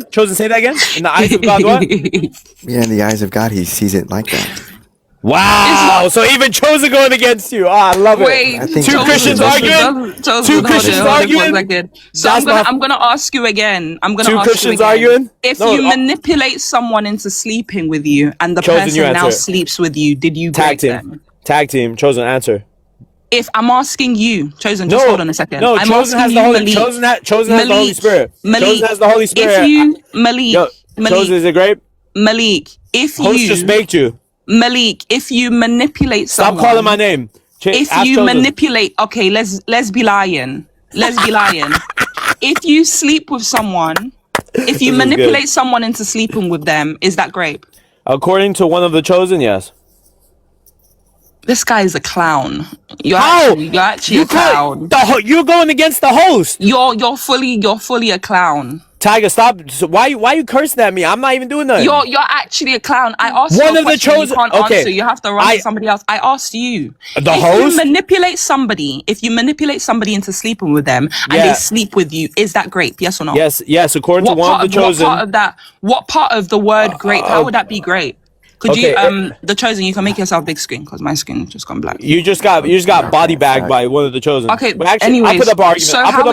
S2: In the eyes of God, what?
S3: Yeah, in the eyes of God, he sees it like that.
S2: Wow! So even Chosen going against you. I love it.
S1: Wait,
S2: two Christians arguing.
S1: So I'm gonna ask you again.
S2: Two Christians arguing.
S1: If you manipulate someone into sleeping with you, and the person now sleeps with you, did you break them?
S2: Tag team. Chosen, answer.
S1: If I'm asking you, Chosen, just hold on a second.
S2: No, Chosen has the Holy Spirit. Chosen has the Holy Spirit.
S1: If you, Malik,
S2: Chosen, is it grape?
S1: Malik, if
S2: Host
S1: you
S2: just baked you.
S1: Malik, if you manipulate someone,
S2: stop calling my name.
S1: If you manipulate, okay, let's be lying. If you sleep with someone, if you manipulate someone into sleeping with them, is that grape?
S2: According to one of the chosen, yes.
S1: This guy is a clown. You're actually a clown.
S2: You're going against the host.
S1: You're fully a clown.
S2: Tiger, stop. So why you cursing at me? I'm not even doing nothing.
S1: You're actually a clown. I asked you a question you can't answer. You have to run to somebody else. I asked you.
S2: The host?
S1: If you manipulate somebody into sleeping with them and they sleep with you, is that grape? Yes or no?
S2: Yes. According to one of the chosen.
S1: What part of the word grape? How would that be grape? Could you the chosen? You can make yourself big screen because my screen just gone black.
S2: You just got body bagged by one of the chosen.
S1: Okay,
S2: but actually,
S1: anyways,
S2: I put up an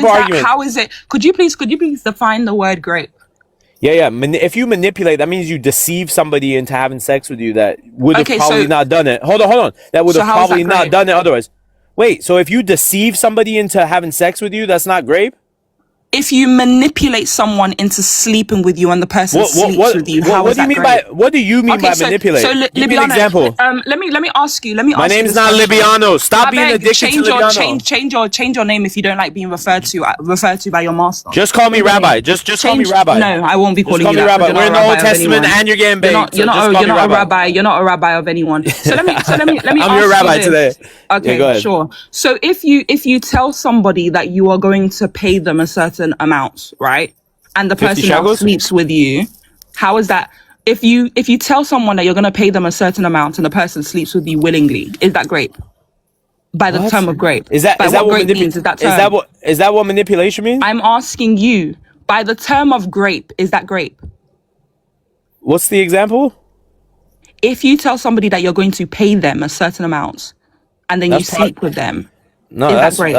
S2: argument.
S1: So how is it? Could you please define the word grape?
S2: Yeah. If you manipulate, that means you deceive somebody into having sex with you that would have probably not done it. Hold on. That would have probably not done it otherwise. Wait, so if you deceive somebody into having sex with you, that's not grape?
S1: if you manipulate someone into sleeping with you and the person sleeps with you, how is that great?
S2: What do you mean by manipulate?
S1: So
S2: Give me an example.
S1: Let me ask you.
S2: My name's not Libiano. Stop being addicted to Libiano.
S1: Change your name if you don't like being referred to by your master.
S2: Just call me Rabbi. Just call me Rabbi.
S1: No, I won't be calling you that.
S2: Rabbi. We're in the Old Testament and you're getting baked.
S1: You're not a rabbi. You're not a rabbi of anyone. So let me
S2: I'm
S1: ask
S2: your rabbi
S1: you
S2: today.
S1: Okay,
S2: go ahead.
S1: sure. So if you tell somebody that you are going to pay them a certain amount, right? And the person now sleeps with you, how is that? If you tell someone that you're going to pay them a certain amount and the person sleeps with you willingly, is that grape? By the term of grape. Is that what grape means? Is
S2: that what manipulation means?
S1: I'm asking you, by the term of grape, is that grape?
S2: What's the example?
S1: If you tell somebody that you're going to pay them a certain amount and then you sleep with them, is that grape?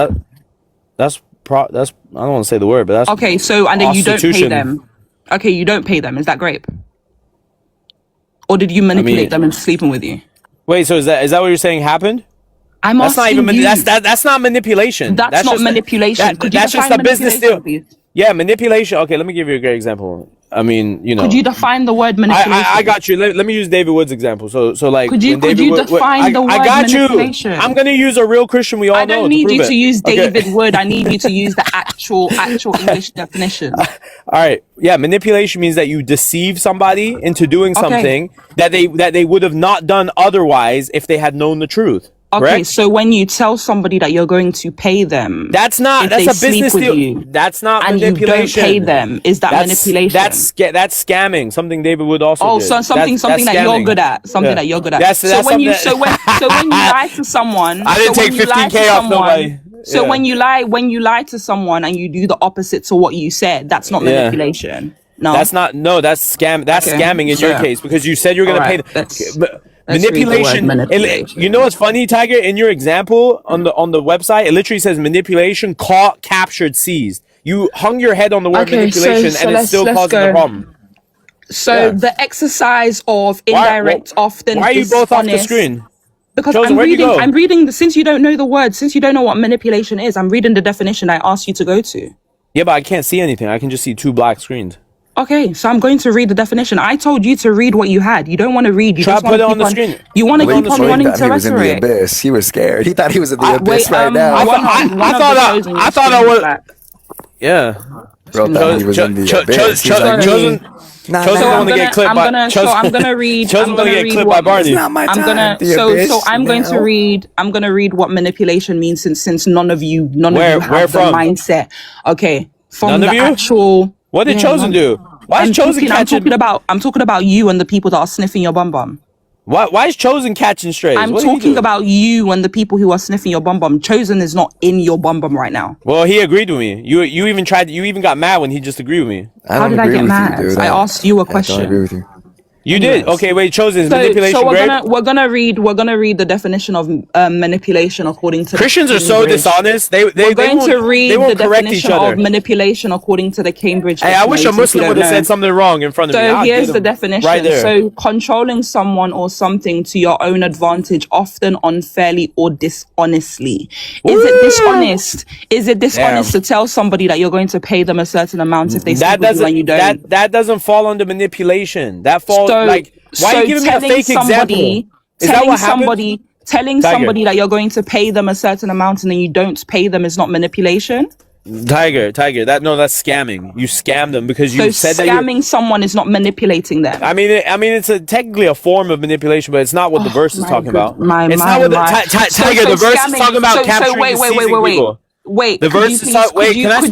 S2: That's I don't want to say the word, but that's
S1: okay. So and then you don't pay them. Okay, you don't pay them. Is that grape? Or did you manipulate them into sleeping with you?
S2: Wait, so is that what you're saying happened?
S1: That's not even
S2: that's not manipulation.
S1: That's not manipulation.
S2: That's just a business deal. Yeah, manipulation. Okay, let me give you a great example. I mean, you know.
S1: Could you define the word manipulation?
S2: I got you. Let me use David Wood's example. So like.
S1: Could you define the word manipulation?
S2: You. I'm gonna use a real Christian we all know.
S1: I don't need you to use David Wood. I need you to use the actual English definition.
S2: All right. Yeah, manipulation means that you deceive somebody into doing something that they would have not done otherwise if they had known the truth.
S1: Okay,
S2: correct?
S1: So when you tell somebody that you're going to pay them,
S2: that's a business deal. That's not
S1: and
S2: manipulation.
S1: And you don't pay them. Is that manipulation?
S2: That's scamming. Something David Wood also did.
S1: So something that you're good at. Something that you're good at. So when you lie to someone,
S2: I didn't take 15K off nobody.
S1: So when you lie to someone and you do the opposite to what you said, that's not manipulation. No,
S2: that's not. No, that's scam. That's scamming in your case because you said you're going to pay them. Manipulation. You know what's funny, Tiger? In your example on the website, it literally says manipulation, caught, captured, seized. You hung your head on the word manipulation, and it still causes the problem.
S1: So the exercise of indirect, often.
S2: Why are you both off the screen?
S1: Because
S2: Chosen,
S1: I'm reading. Since you don't know the word, since you don't know what manipulation is, I'm reading the definition I asked you to go to.
S2: Yeah, but I can't see anything. I can just see two black screens.
S1: Okay, so I'm going to read the definition. I told you to read what you had. You don't want to read. You just want to
S2: put it on the screen.
S1: You want to keep on wanting to rhetoric.
S3: He was scared. He thought he was in the abyss right now.
S2: I thought I was. Yeah.
S3: Bro thought he was in the abyss.
S2: Chosen. Chosen going to get clipped by.
S1: I'm gonna read.
S2: Chosen going to get clipped by Barney.
S1: I'm going to read what manipulation means since none of you have the mindset. Okay, from the actual.
S2: What did Chosen do? Why is Chosen catching?
S1: I'm talking about you and the people that are sniffing your bum bum.
S2: Why is Chosen catching strays?
S1: I'm talking about you and the people who are sniffing your bum bum. Chosen is not in your bum bum right now.
S2: Well, he agreed with me. You even got mad when he just agreed with me.
S1: How did I get mad? I asked you a question.
S3: I don't agree with you.
S2: You did? Okay, wait, Chosen, is manipulation great?
S1: We're gonna read the definition of manipulation according to
S2: Christians are so dishonest. We're going to read the definition of
S1: manipulation according to the Cambridge.
S2: Hey, I wish a Muslim would have said something wrong in front of me.
S1: So here's the definition. Right there. So controlling someone or something to your own advantage, often unfairly or dishonestly. Is it dishonest? Is it dishonest to tell somebody that you're going to pay them a certain amount if they sleep with you and you don't?
S2: That doesn't fall under manipulation. That falls. Why are you giving me a fake example? Is that what happened?
S1: Telling somebody that you're going to pay them a certain amount and then you don't pay them is not manipulation?
S2: Tiger, that's scamming. You scam them because you said that
S1: scamming someone is not manipulating them.
S2: I mean, it's technically a form of manipulation, but it's not what the verse is talking about.
S1: Tiger,
S2: the verse is talking about capturing and seizing people.
S1: Wait,
S2: the verse is can I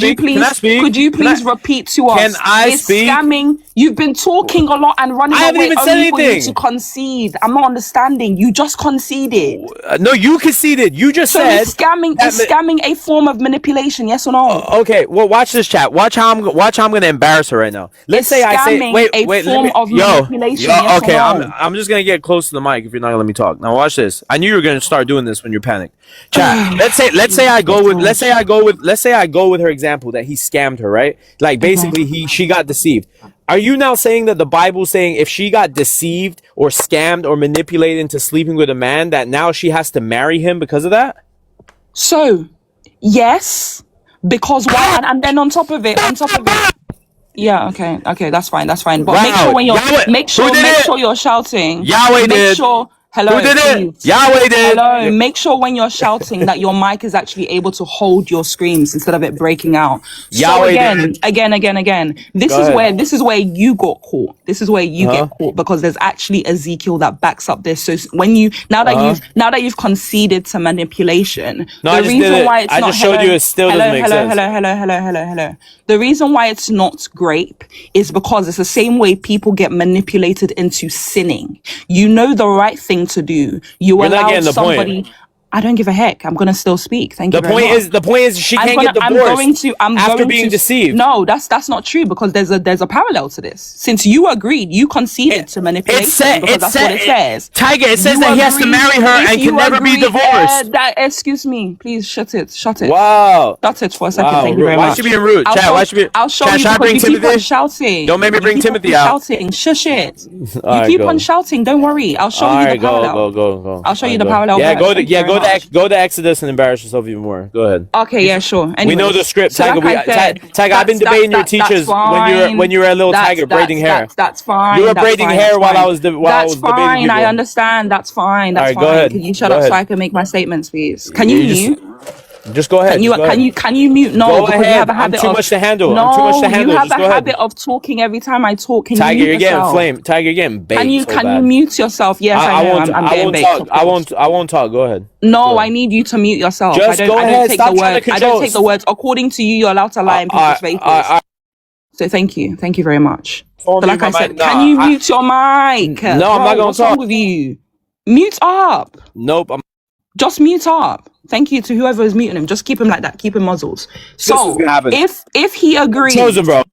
S2: speak?
S1: Could you please repeat to us?
S2: Can I speak?
S1: Scamming. You've been talking a lot and running away.
S2: I haven't even said anything.
S1: For you to concede. I'm not understanding. You just conceded.
S2: No, you conceded. You just said
S1: is scamming a form of manipulation? Yes or no?
S2: Okay. Well, watch this, chat. Watch how I'm going to embarrass her right now. Let's say I say wait.
S1: Manipulation.
S2: Okay. I'm just gonna get close to the mic if you're not gonna let me talk. Now watch this. I knew you were gonna start doing this when you're panicked. Chat. let's say I go with her example that he scammed her, right? Like basically she got deceived. Are you now saying that the Bible's saying if she got deceived or scammed or manipulated into sleeping with a man, that now she has to marry him because of that?
S1: So, yes, Because why? And then on top of it, yeah, okay, that's fine. But make sure when you're
S2: Yahweh.
S1: make sure you're shouting.
S2: Yahweh
S1: Make
S2: did.
S1: sure. Hello,
S2: Who did it?
S1: please.
S2: Yahweh did.
S1: Hello. Make sure when you're shouting that your mic is actually able to hold your screams instead of it breaking out. So
S2: Yahweh
S1: again. This is where you got caught. This is where you get caught, because there's actually Ezekiel that backs up this. So when you now that you've conceded to manipulation,
S2: No,
S1: the reason why it's
S2: I
S1: not
S2: just showed you it still doesn't make sense.
S1: Hello. The reason why it's not grape is because it's the same way people get manipulated into sinning. You know the right thing to do. You allow somebody. I don't give a heck. I'm gonna still speak. Thank you very much.
S2: The point is she can't get divorced after being deceived.
S1: No, that's not true, because there's a parallel to this. Since you agreed, you conceded to manipulation, because that's what it says.
S2: Tiger, it says that he has to marry her and can never be divorced.
S1: Excuse me, please shut it.
S2: Wow.
S1: Shut it for a second. Thank you very much.
S2: Why should be rude?
S1: I'll show you, because you keep on shouting.
S2: Don't make me bring Timothy out.
S1: Shouting. Shush it. You keep on shouting. Don't worry. I'll show you the parallel.
S2: Go.
S1: I'll show you the parallel.
S2: Go to Exodus and embarrass yourself even more. Go ahead.
S1: Okay, yeah, sure. Anyways,
S2: we know the script,
S1: so
S2: Tiger. Tiger, I've been debating your teachers when you were a little Tiger braiding hair.
S1: That's fine.
S2: You were braiding hair while I was debating.
S1: That's fine. I understand. That's fine. That's fine.
S2: Go ahead.
S1: Can you shut up so I can make my statements, please? Can you mute?
S2: Just go ahead.
S1: Can you mute? No,
S2: go
S1: because
S2: ahead.
S1: you have a habit
S2: I'm too much to handle.
S1: No,
S2: I'm too much to handle.
S1: You have
S2: just
S1: a habit of talking every time I talk. Can
S2: Tiger,
S1: you mute
S2: you're getting
S1: yourself?
S2: flamed. Tiger, you're getting baked.
S1: Can you mute yourself? Yes, I know. I'm getting baked.
S2: I won't talk. Go ahead.
S1: No, I need you to mute yourself.
S2: Just go ahead.
S1: I don't take the words. According to you, you're allowed to lie in people's faces. So thank you very much. So like I said, can you mute your mic?
S2: No, I'm not gonna
S1: talk. What's wrong with you? Mute up.
S2: Nope.
S1: Just mute up. Thank you to whoever is muting him. Just keep him like that. Keep him muzzled. So if he agrees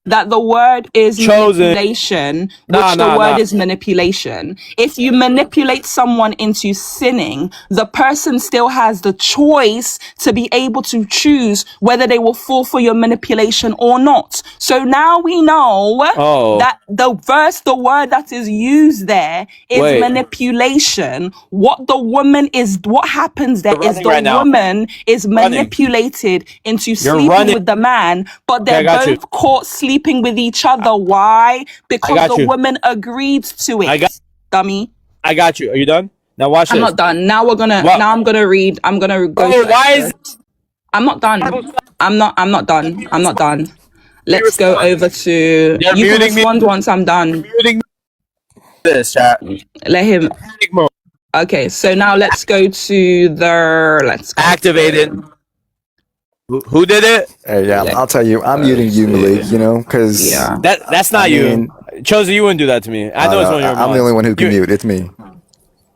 S1: that the word is manipulation, the word is manipulation. If you manipulate someone into sinning, the person still has the choice to be able to choose whether they will fall for your manipulation or not. So now we know that the word that is used there is manipulation. What happens there is the woman is manipulated into sleeping with the man, but they're both caught sleeping with each other. Why? Because the woman agreed to it. Dummy.
S2: I got you. Are you done? Now watch this.
S1: I'm not done. Now I'm gonna read. I'm gonna go. I'm not done. I'm not done. Let's go over to. You can respond once I'm done.
S2: This chat.
S1: Let him. Okay, so now let's go to
S2: activated. Who did it?
S3: Hey, yeah, I'll tell you. I'm muting you, Malik. You know, because
S2: that's not you. Chosen, you wouldn't do that to me. I know it's one of your mods.
S3: I'm the only one who can mute. It's me.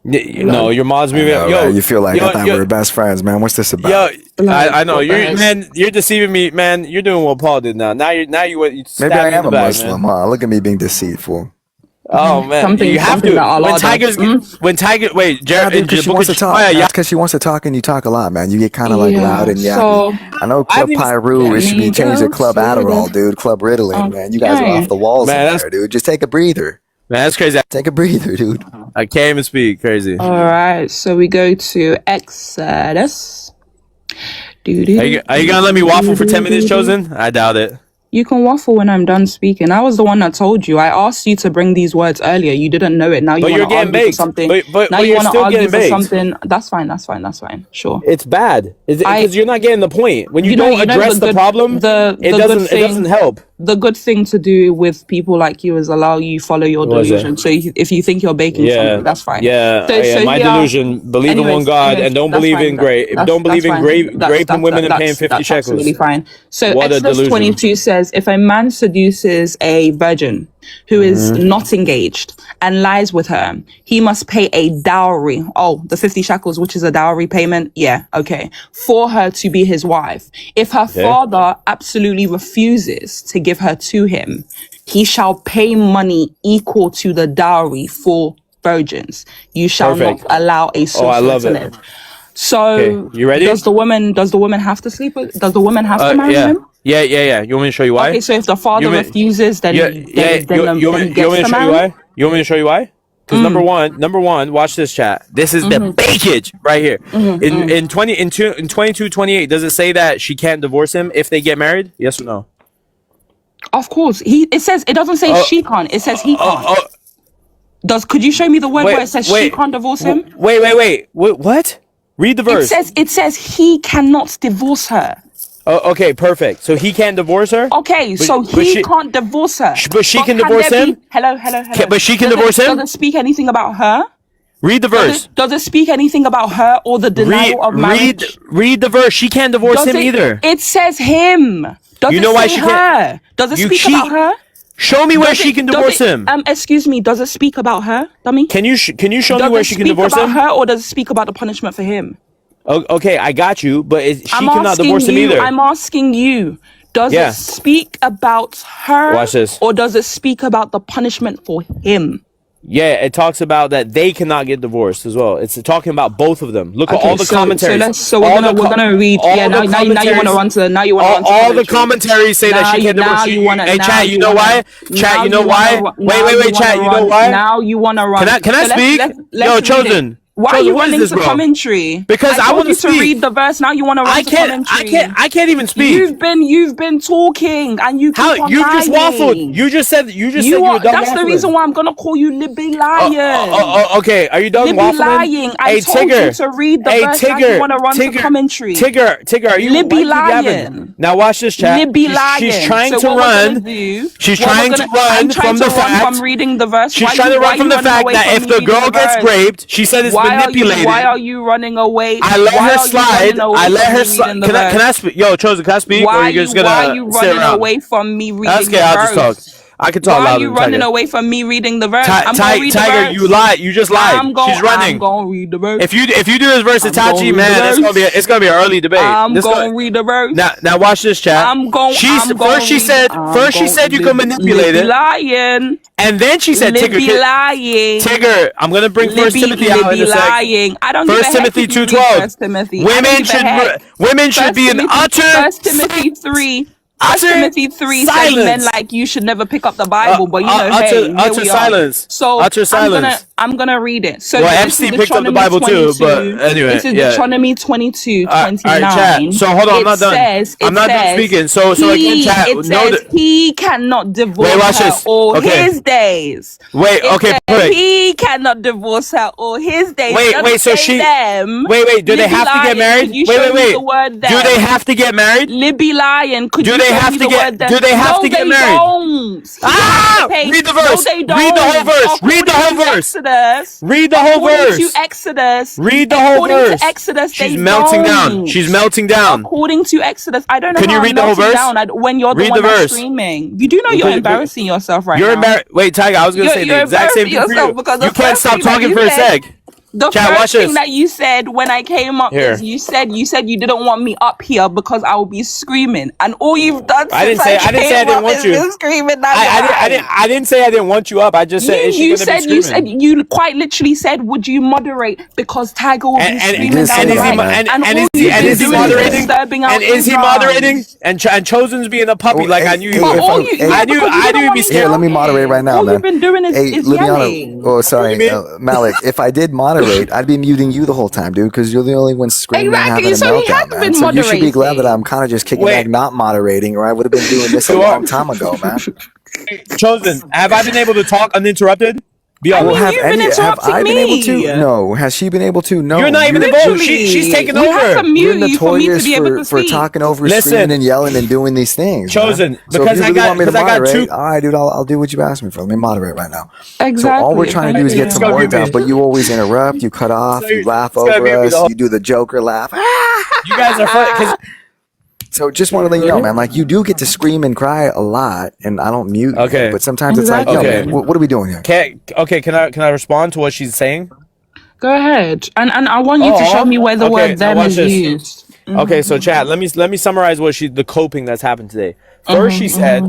S2: No, your mod's moving.
S3: Yo, you feel like I thought we were best friends, man. What's this about?
S2: Yo, I know you're deceiving me, man. You're doing what Paul did now. Now you
S3: maybe I am a Muslim, huh? Look at me being deceitful.
S2: Oh man, you have to. Jared,
S3: because she wants to talk. That's because she wants to talk, and you talk a lot, man. You get kind of like loud and yappy. I know Club Pyru. It should be changed to Club Adderall, dude. Club Ritalin, man. You guys are off the walls, man. There, dude. Just take a breather.
S2: Man, that's crazy.
S3: Take a breather, dude.
S2: I can't even speak. Crazy.
S1: All right, so we go to Exodus.
S2: Are you gonna let me waffle for 10 minutes, Chosen? I doubt it.
S1: You can waffle when I'm done speaking. I was the one that told you. I asked you to bring these words earlier. You didn't know it. Now you want to argue for something.
S2: But
S1: now you want to argue for something. That's fine. Sure.
S2: It's bad. Because you're not getting the point. When you don't address the problem, it doesn't help.
S1: The good thing to do with people like you is allow you follow your delusion. So if you think you're baking something, that's fine.
S2: My delusion. Believe in one God and don't believe in grape. Don't believe in raping women and paying 50 shekels. That's
S1: absolutely fine. So Exodus 22 says, if a man seduces a virgin who is not engaged and lies with her, he must pay a dowry. Oh, the 50 shekels, which is a dowry payment. Yeah. Okay. For her to be his wife. If her father absolutely refuses to give her to him, he shall pay money equal to the dowry for virgins. You shall not allow a sorcerer to live. So,
S2: you ready?
S1: Does the woman have to sleep with? Does the woman have to marry him?
S2: Yeah. You want me to show you why?
S1: Okay, so if the father refuses, then
S2: you want me to show you why? You want me to show you why? Because number one, watch this, chat. This is the bakage right here. In 22:28, does it say that she can't divorce him if they get married? Yes or no?
S1: Of course. It says, it doesn't say she can't. It says he can't. Could you show me the word where it says she can't divorce him?
S2: Wait. What? Read the verse.
S1: It says he cannot divorce her.
S2: Oh, okay, perfect. So he can't divorce her?
S1: Okay, so he can't divorce her.
S2: But she can divorce him?
S1: Hello.
S2: But she can divorce him?
S1: Does it speak anything about her?
S2: Read the verse.
S1: Does it speak anything about her or the denial of marriage?
S2: Read the verse. She can't divorce him either.
S1: It says him. Does it say her? Does it speak about her?
S2: Show me where she can divorce him.
S1: Excuse me, does it speak about her, dummy?
S2: Can you show me where she can divorce him?
S1: Does it speak about her or does it speak about the punishment for him?
S2: Okay, I got you, but she cannot divorce him either.
S1: I'm asking you, does it speak about her?
S2: Watch this.
S1: Or does it speak about the punishment for him?
S2: Yeah, it talks about that they cannot get divorced as well. It's talking about both of them. Look at all the commentaries.
S1: So we're gonna read. Yeah, now you want to run to. Now you want to run to.
S2: All the commentaries say that she can't divorce. Hey, chat, you know why? Chat, you know why? Wait, chat, you know why?
S1: Now you want to run.
S2: Can I speak? Yo, Chosen.
S1: Why are you running to commentary?
S2: Because I want
S1: to read the verse. Now you want to run to commentary.
S2: I can't even speak.
S1: You've been talking and you keep on
S2: you just waffled. You just said you were done.
S1: That's the reason why I'm gonna call you Libby lying.
S2: Okay, are you done
S1: Libby
S2: waffling?
S1: lying. I told you to read the verse. Now you want to run to commentary.
S2: Tigger, are you
S1: Libby lying?
S2: Now watch this, chat.
S1: Libby lying.
S2: She's trying to run. She's trying to run from the fact.
S1: I'm reading the verse.
S2: She's trying to run from the fact that if the girl gets raped, she said it's manipulated.
S1: Why are you running away?
S2: I let her slide. Can I speak? Yo, Chosen, can I speak?
S1: Why are you running away from me reading the verse?
S2: I'll just talk. I can talk louder.
S1: Why are you running away from me reading the verse? I'm gonna read the
S2: Tiger,
S1: verse.
S2: you lied. You just lied. She's running.
S1: I'm gonna read the verse.
S2: If you do this verse Itachi, man, it's gonna be an early debate.
S1: I'm gonna read the verse.
S2: Now watch this, chat. First she said you can manipulate it.
S1: Lying.
S2: And then she said Tigger
S1: lying.
S2: Tigger, I'm gonna bring First Timothy out in a sec.
S1: Lying. I don't
S2: First Timothy 2:12. Women should be an utter.
S1: First Timothy 3. Timothy 3 says men like you should never pick up the Bible, but you know,
S2: utter silence.
S1: So
S2: utter silence.
S1: I'm gonna read it. So
S2: Epstein picked up the Bible too, but anyway,
S1: this is Deuteronomy 22:29.
S2: All right, chat. So hold on, I'm not done. I'm not done speaking. So again, chat.
S1: It says he cannot divorce her or his days.
S2: Perfect.
S1: He cannot divorce her or his days.
S2: Wait. So she. Wait. Do they have to get married? Wait. Do they have to get married?
S1: Libby lying. Could you
S2: have to get? Do they have to get married? Read the verse. Read the whole verse. Read the whole verse. Read the whole verse.
S1: According to Exodus.
S2: Read the whole verse.
S1: According to Exodus,
S2: she's melting down. She's melting down.
S1: According to Exodus, I don't know.
S2: Can you read the whole verse?
S1: When you're the one that's screaming, you do know you're embarrassing yourself right now.
S2: You're embarrassed. Wait, Tiger, I was gonna say the exact same thing for you. You can't stop talking for a sec.
S1: The first thing that you said when I came up is you said you didn't want me up here because I would be screaming, and all you've done since I didn't say I didn't want you screaming.
S2: I didn't say I didn't want you up. I just said
S1: you quite literally said, would you moderate because Tiger will be screaming down the mic.
S2: And is he moderating? And is he moderating? And Chosen's being a puppy like I knew he would. I knew he'd be scared.
S3: Here, let me moderate right now, man.
S1: All you've been doing is yelling.
S3: Oh, sorry, Malik. If I did moderate, I'd be muting you the whole time, dude, because you're the only one screaming and having a meltdown, man. So you should be glad that I'm kind of just kicking back, not moderating, or I would have been doing this a long time ago, man.
S2: Chosen, have I been able to talk uninterrupted?
S3: Have I been able to? No. Has she been able to? No.
S2: You're not even involved. She's taking over.
S1: Have to mute you for me to be able to
S3: for talking over, screaming and yelling and doing these things.
S2: Chosen,
S3: because I got two. All right, dude, I'll do what you asked me for. Let me moderate right now.
S1: Exactly.
S3: So all we're trying to do is get some words out, but you always interrupt, you cut off, you laugh over us, you do the Joker laugh.
S2: You guys are funny.
S3: So just want to let you know, man, like you do get to scream and cry a lot, and I don't mute you, but sometimes it's like, yo, man, what are we doing here?
S2: Can I respond to what she's saying?
S1: Go ahead. And I want you to show me where the word them is used.
S2: Okay, so chat, let me summarize the coping that's happened today. First she said,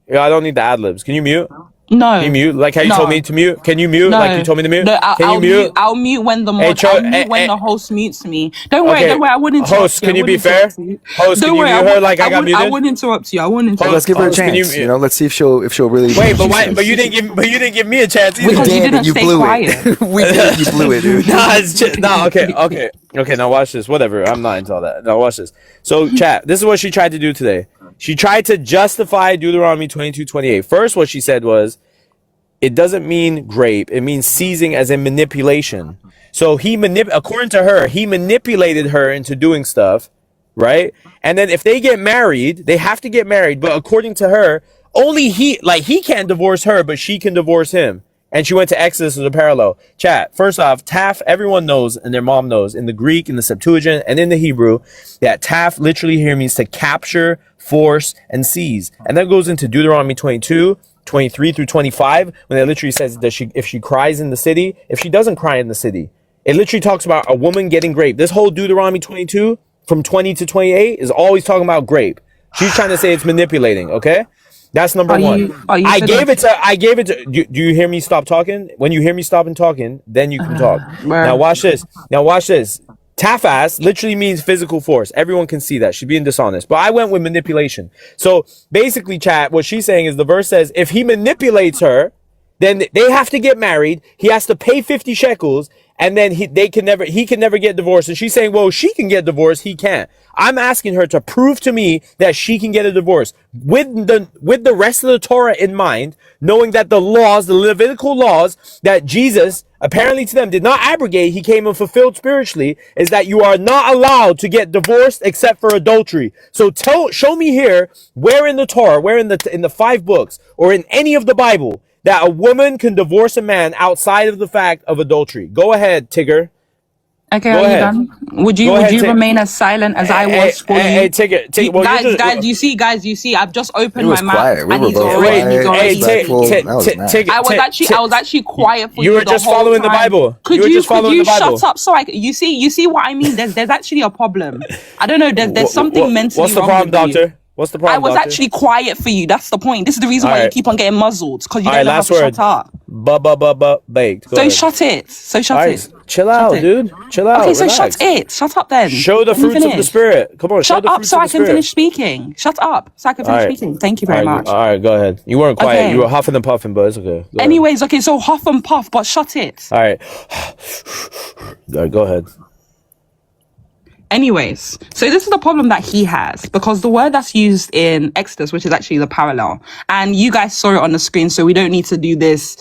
S2: I don't need the ad libs. Can you mute?
S1: No.
S2: Can you mute like how you told me to mute? Can you mute like you told me to mute?
S1: No,
S2: Can you mute?
S1: I'll mute when the
S2: Hey,
S1: I'll mute when the host mutes me. Don't worry,
S2: okay.
S1: I wouldn't interrupt
S2: Host,
S1: you.
S2: can you be fair? Host,
S1: Don't
S2: can you
S1: worry,
S2: mute her like I got muted?
S1: I wouldn't interrupt you. I wouldn't interrupt.
S3: Let's give her a
S2: Host, can
S3: chance.
S2: you-
S3: Let's see if she'll really.
S2: Wait, but you didn't give me a chance either.
S1: Because you didn't
S3: you
S1: stay
S3: blew
S1: quiet.
S3: it. We did. You blew it, dude.
S2: Okay. Now watch this. Whatever. I'm not into all that. Now watch this. So, chat. This is what she tried to do today. She tried to justify Deuteronomy 22:28. First, what she said was, it doesn't mean grape. It means seizing, as in manipulation. So according to her, he manipulated her into doing stuff, right? And then if they get married, they have to get married. But according to her, only he can't divorce her, but she can divorce him. And she went to Exodus as a parallel. Chat, first off, taf, everyone knows, and their mom knows, in the Greek, in the Septuagint, and in the Hebrew, that taf literally here means to capture, force, and seize. And that goes into Deuteronomy 22:23 through 25, when it literally says that if she cries in the city, if she doesn't cry in the city, it literally talks about a woman getting grape. This whole Deuteronomy 22 from 20 to 28 is always talking about grape. She's trying to say it's manipulating. Okay, that's number one. I gave it to. Do you hear me stop talking? When you hear me stop and talking, then you can talk. Now watch this. Tafas literally means physical force. Everyone can see that. She's being dishonest. But I went with manipulation. So basically, chat, what she's saying is the verse says, if he manipulates her, then they have to get married. He has to pay 50 shekels, and then he can never get divorced. And she's saying, well, she can get divorced, he can't. I'm asking her to prove to me that she can get a divorce with the rest of the Torah in mind, knowing that the Levitical laws that Jesus apparently to them did not abrogate, he came and fulfilled spiritually, is that you are not allowed to get divorced except for adultery. So show me here where in the Torah, where in the 5 books, or in any of the Bible, that a woman can divorce a man outside of the fact of adultery. Go ahead, Tigger.
S1: Okay, are you done? Would you remain as silent as I was for you?
S2: Hey, Tigger. Well,
S1: guys, you see, I've just opened my mouth,
S3: quiet.
S1: and he's already
S3: Quiet.
S1: I was actually quiet for you.
S2: You were just following the Bible.
S1: Could you shut up so you see what I mean? There's actually a problem. I don't know. There's something mentally wrong.
S2: What's the problem, doctor? What's the problem?
S1: I was actually quiet for you. That's the point. This is the reason why you keep on getting muzzled, because you don't know how to shut up.
S2: Baked.
S1: So shut it.
S2: Chill out, dude. Chill out.
S1: Okay, so shut it. Shut up then.
S2: Show the fruits of the spirit. Come on,
S1: shut up so I can finish speaking. Shut up so I can finish speaking. Thank you very much.
S2: All right, go ahead. You weren't quiet. Okay. You were huffing and puffing, but it's okay.
S1: Anyways, okay, so huff and puff, but shut it.
S2: All right, go ahead.
S1: Anyways, so this is the problem that he has, because the word that's used in Exodus, which is actually the parallel, and you guys saw it on the screen, so we don't need to do this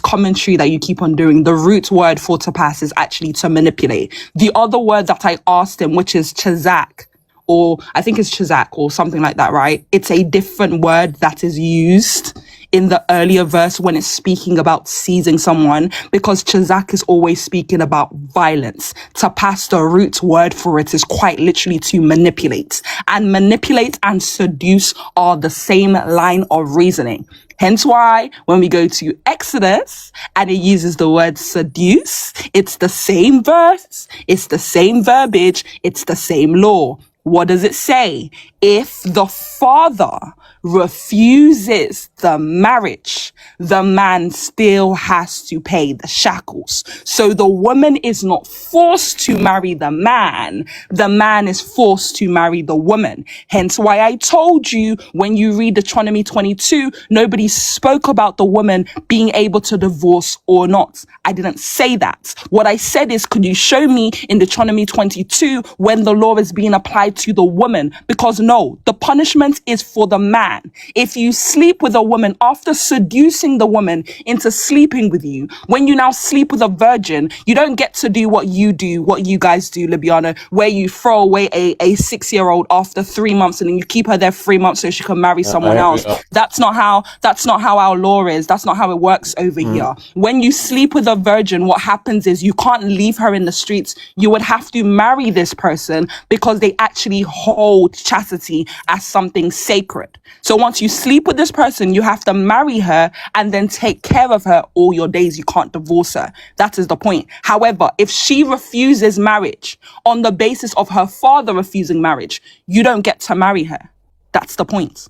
S1: commentary that you keep on doing. The root word for to pass is actually to manipulate. The other word that I asked him, which is chazak, or I think it's chazak or something like that, right? It's a different word that is used in the earlier verse when it's speaking about seizing someone, because chazak is always speaking about violence. To pass, the root word for it is quite literally to manipulate. And manipulate and seduce are the same line of reasoning. Hence why when we go to Exodus and it uses the word seduce, it's the same verse, it's the same verbiage, it's the same law. What does it say? If the father refuses the marriage, the man still has to pay the shackles. So the woman is not forced to marry the man is forced to marry the woman. Hence why I told you, when you read Deuteronomy 22, nobody spoke about the woman being able to divorce or not. I didn't say that. What I said is, could you show me in Deuteronomy 22 when the law is being applied to the woman? Because no, the punishment is for the man. If you sleep with a woman after seducing the woman into sleeping with you, when you now sleep with a virgin, you don't get to do what you guys do, Libiano, where you throw away a 6-year-old after 3 months and then you keep her there 3 months so she can marry someone else. That's not how our law is. That's not how it works over here. When you sleep with a virgin, what happens is you can't leave her in the streets. You would have to marry this person because they actually hold chastity as something sacred. So once you sleep with this person, you have to marry her and then take care of her all your days. You can't divorce her. That is the point. However, if she refuses marriage on the basis of her father refusing marriage, you don't get to marry her. That's the point.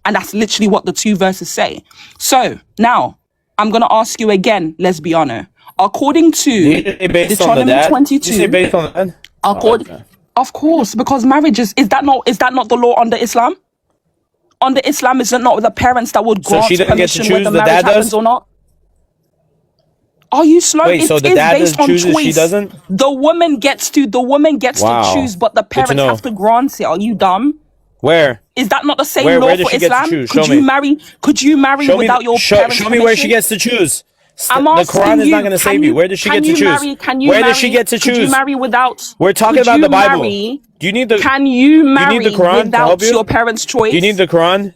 S1: And that's literally what the two verses say. So now I'm going to ask you again, lesbiano. According to Deuteronomy 22,
S2: based on the dad?
S1: of course, because marriage is that not the law under Islam? Under Islam, is it not the parents that would grant permission whether marriage happens or not? Are you slow?
S2: Wait, so the dad doesn't choose it, she doesn't?
S1: The woman gets to choose, but the parents have to grant it. Are you dumb?
S2: Where?
S1: Is that not the same law for Islam? Could you marry without your parents' permission?
S2: Show me where she gets to choose.
S1: I'm asking
S2: the Quran is
S1: you,
S2: not going to save you. Where does she get to choose? Where does she get to choose?
S1: Could you marry without?
S2: We're talking about the Bible. Do you need the?
S1: Can you marry
S2: the Quran
S1: without your parents' choice?
S2: Do you need the Quran?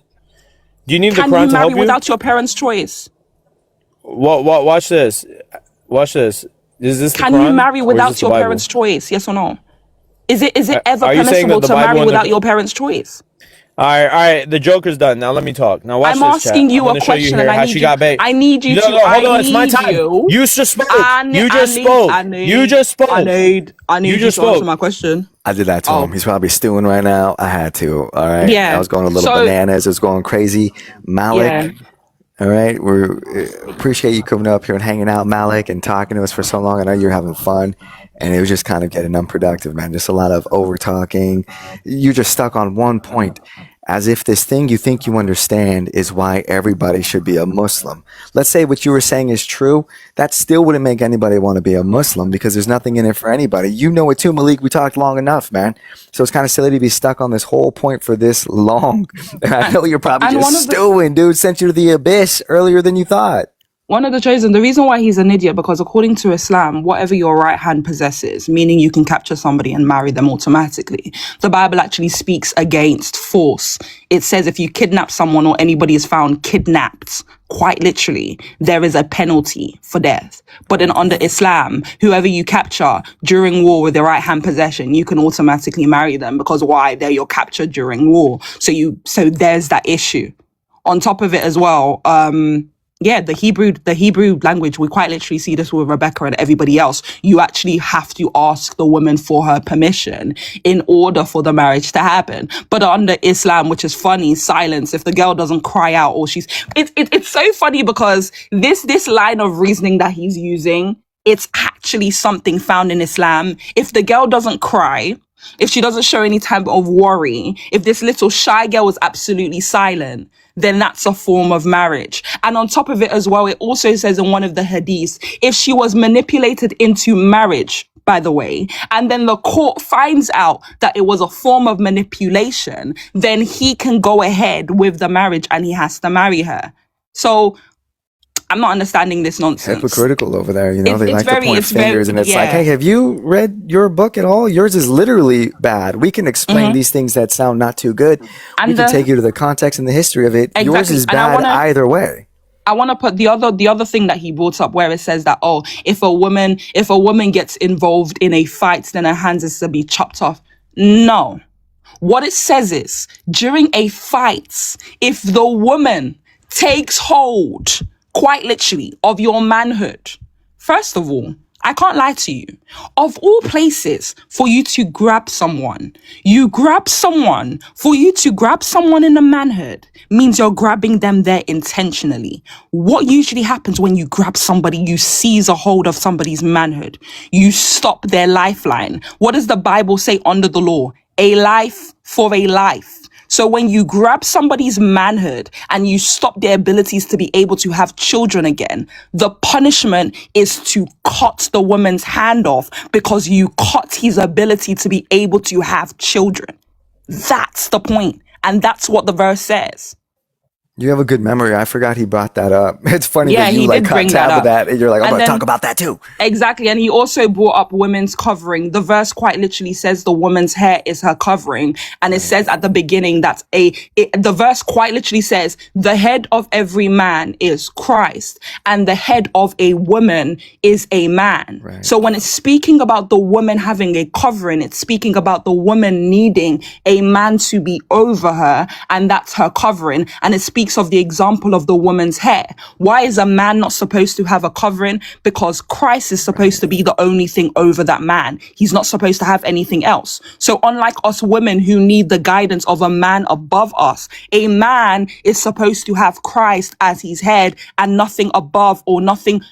S2: Do you need the Quran to help you?
S1: Can you marry without your parents' choice?
S2: Watch this. Watch this. Is this the Quran?
S1: Can you marry without your parents' choice? Yes or no? Is it ever permissible to marry without your parents' choice?
S2: All right. The joker's done. Now let me talk. Now watch
S1: I'm
S2: this,
S1: asking
S2: chat.
S1: you a question, and I need you to.
S2: No, hold on. It's my time. You just spoke. You just spoke. You just spoke.
S1: I need you to answer my question.
S3: I did that to him. He's probably stewing right now. I had to. All right.
S1: Yeah.
S3: I was going a little bananas. It was going crazy. Malik.
S1: Yeah.
S3: All right. We appreciate you coming up here and hanging out, Malik, and talking to us for so long. I know you're having fun. And it was just kind of getting unproductive, man. Just a lot of over talking. You're just stuck on one point, as if this thing you think you understand is why everybody should be a Muslim. Let's say what you were saying is true. That still wouldn't make anybody want to be a Muslim because there's nothing in it for anybody. You know it too, Malik. We talked long enough, man. So it's kind of silly to be stuck on this whole point for this long. And I know you're probably just stewing, dude. Sent you to the abyss earlier than you thought.
S1: One of the chosen, the reason why he's an idiot, because according to Islam, whatever your right hand possesses, meaning you can capture somebody and marry them automatically, the Bible actually speaks against force. It says if you kidnap someone or anybody is found kidnapped, quite literally, there is a penalty for death. But then under Islam, whoever you capture during war with the right hand possession, you can automatically marry them because why? They're your capture during war. So there's that issue. On top of it as well, the Hebrew language, we quite literally see this with Rebecca and everybody else. You actually have to ask the woman for her permission in order for the marriage to happen. But under Islam, which is funny, silence, if the girl doesn't cry out or it's so funny because this line of reasoning that he's using, it's actually something found in Islam. If the girl doesn't cry, if she doesn't show any type of worry, if this little shy girl is absolutely silent, then that's a form of marriage. And on top of it as well, it also says in one of the hadiths, if she was manipulated into marriage, by the way, and then the court finds out that it was a form of manipulation, then he can go ahead with the marriage and he has to marry her. So I'm not understanding this nonsense.
S3: Hypocritical over there, you know. They like to point fingers, and it's like, hey, have you read your book at all? Yours is literally bad. We can explain these things that sound not too good. We can take you to the context and the history of it. Exactly. Yours is bad either way.
S1: I want to put the other thing that he brought up where it says that, if a woman gets involved in a fight, then her hands is to be chopped off. No. What it says is, during a fight, if the woman takes hold, quite literally, of your manhood, first of all, I can't lie to you. Of all places for you to grab someone, for you to grab someone in the manhood means you're grabbing them there intentionally. What usually happens when you grab somebody, you seize a hold of somebody's manhood. You stop their lifeline. What does the Bible say under the law? A life for a life. So when you grab somebody's manhood and you stop their abilities to be able to have children again, the punishment is to cut the woman's hand off because you cut his ability to be able to have children. That's the point. And that's what the verse says.
S3: You have a good memory. I forgot he brought that up. It's funny that you caught tab of that and you're like, I'm going to talk about that too.
S1: Exactly. And he also brought up women's covering. The verse quite literally says the woman's hair is her covering. And it says at the beginning that the verse quite literally says the head of every man is Christ and the head of a woman is a man. Right. So when it's speaking about the woman having a covering, it's speaking about the woman needing a man to be over her, and that's her covering. And it speaks speaks of the example of the woman's hair. Why is a man not supposed to have a covering? Because Christ is supposed to be the only thing over that man. He's not supposed to have anything else. So unlike us women who need the guidance of a man above us, a man is supposed to have Christ as his head and nothing above or nothing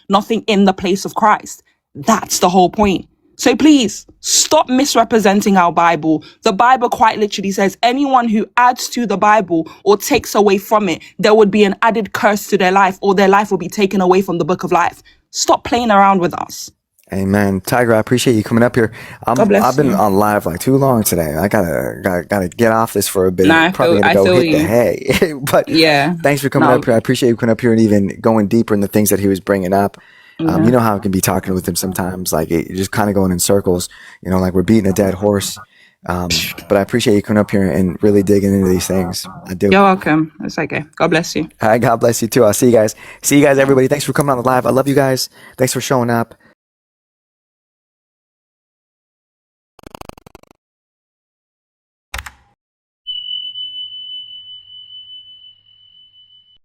S1: in the place of Christ. That's the whole point. So please stop misrepresenting our Bible. The Bible quite literally says anyone who adds to the Bible or takes away from it, there would be an added curse to their life, or their life will be taken away from the book of life. Stop playing around with us.
S3: Amen. Tiger, I appreciate you coming up here.
S1: God bless
S3: I've been
S1: you.
S3: on live like too long today. I gotta get off this for a bit.
S1: Nah,
S3: Probably gonna
S1: I
S3: go
S1: feel
S3: hit the
S1: you.
S3: hay. But
S1: Yeah.
S3: thanks for coming
S1: No.
S3: up here. I appreciate you coming up here and even going deeper in the things that he was bringing up. You know how I can be talking with him sometimes, like you're just kind of going in circles, you know, like we're beating a dead horse. But I appreciate you coming up here and really digging into these things. I do.
S1: You're welcome. It's okay. God bless you.
S3: All right, God bless you too. I'll see you guys. See you guys, everybody. Thanks for coming on the live. I love you guys. Thanks for showing up.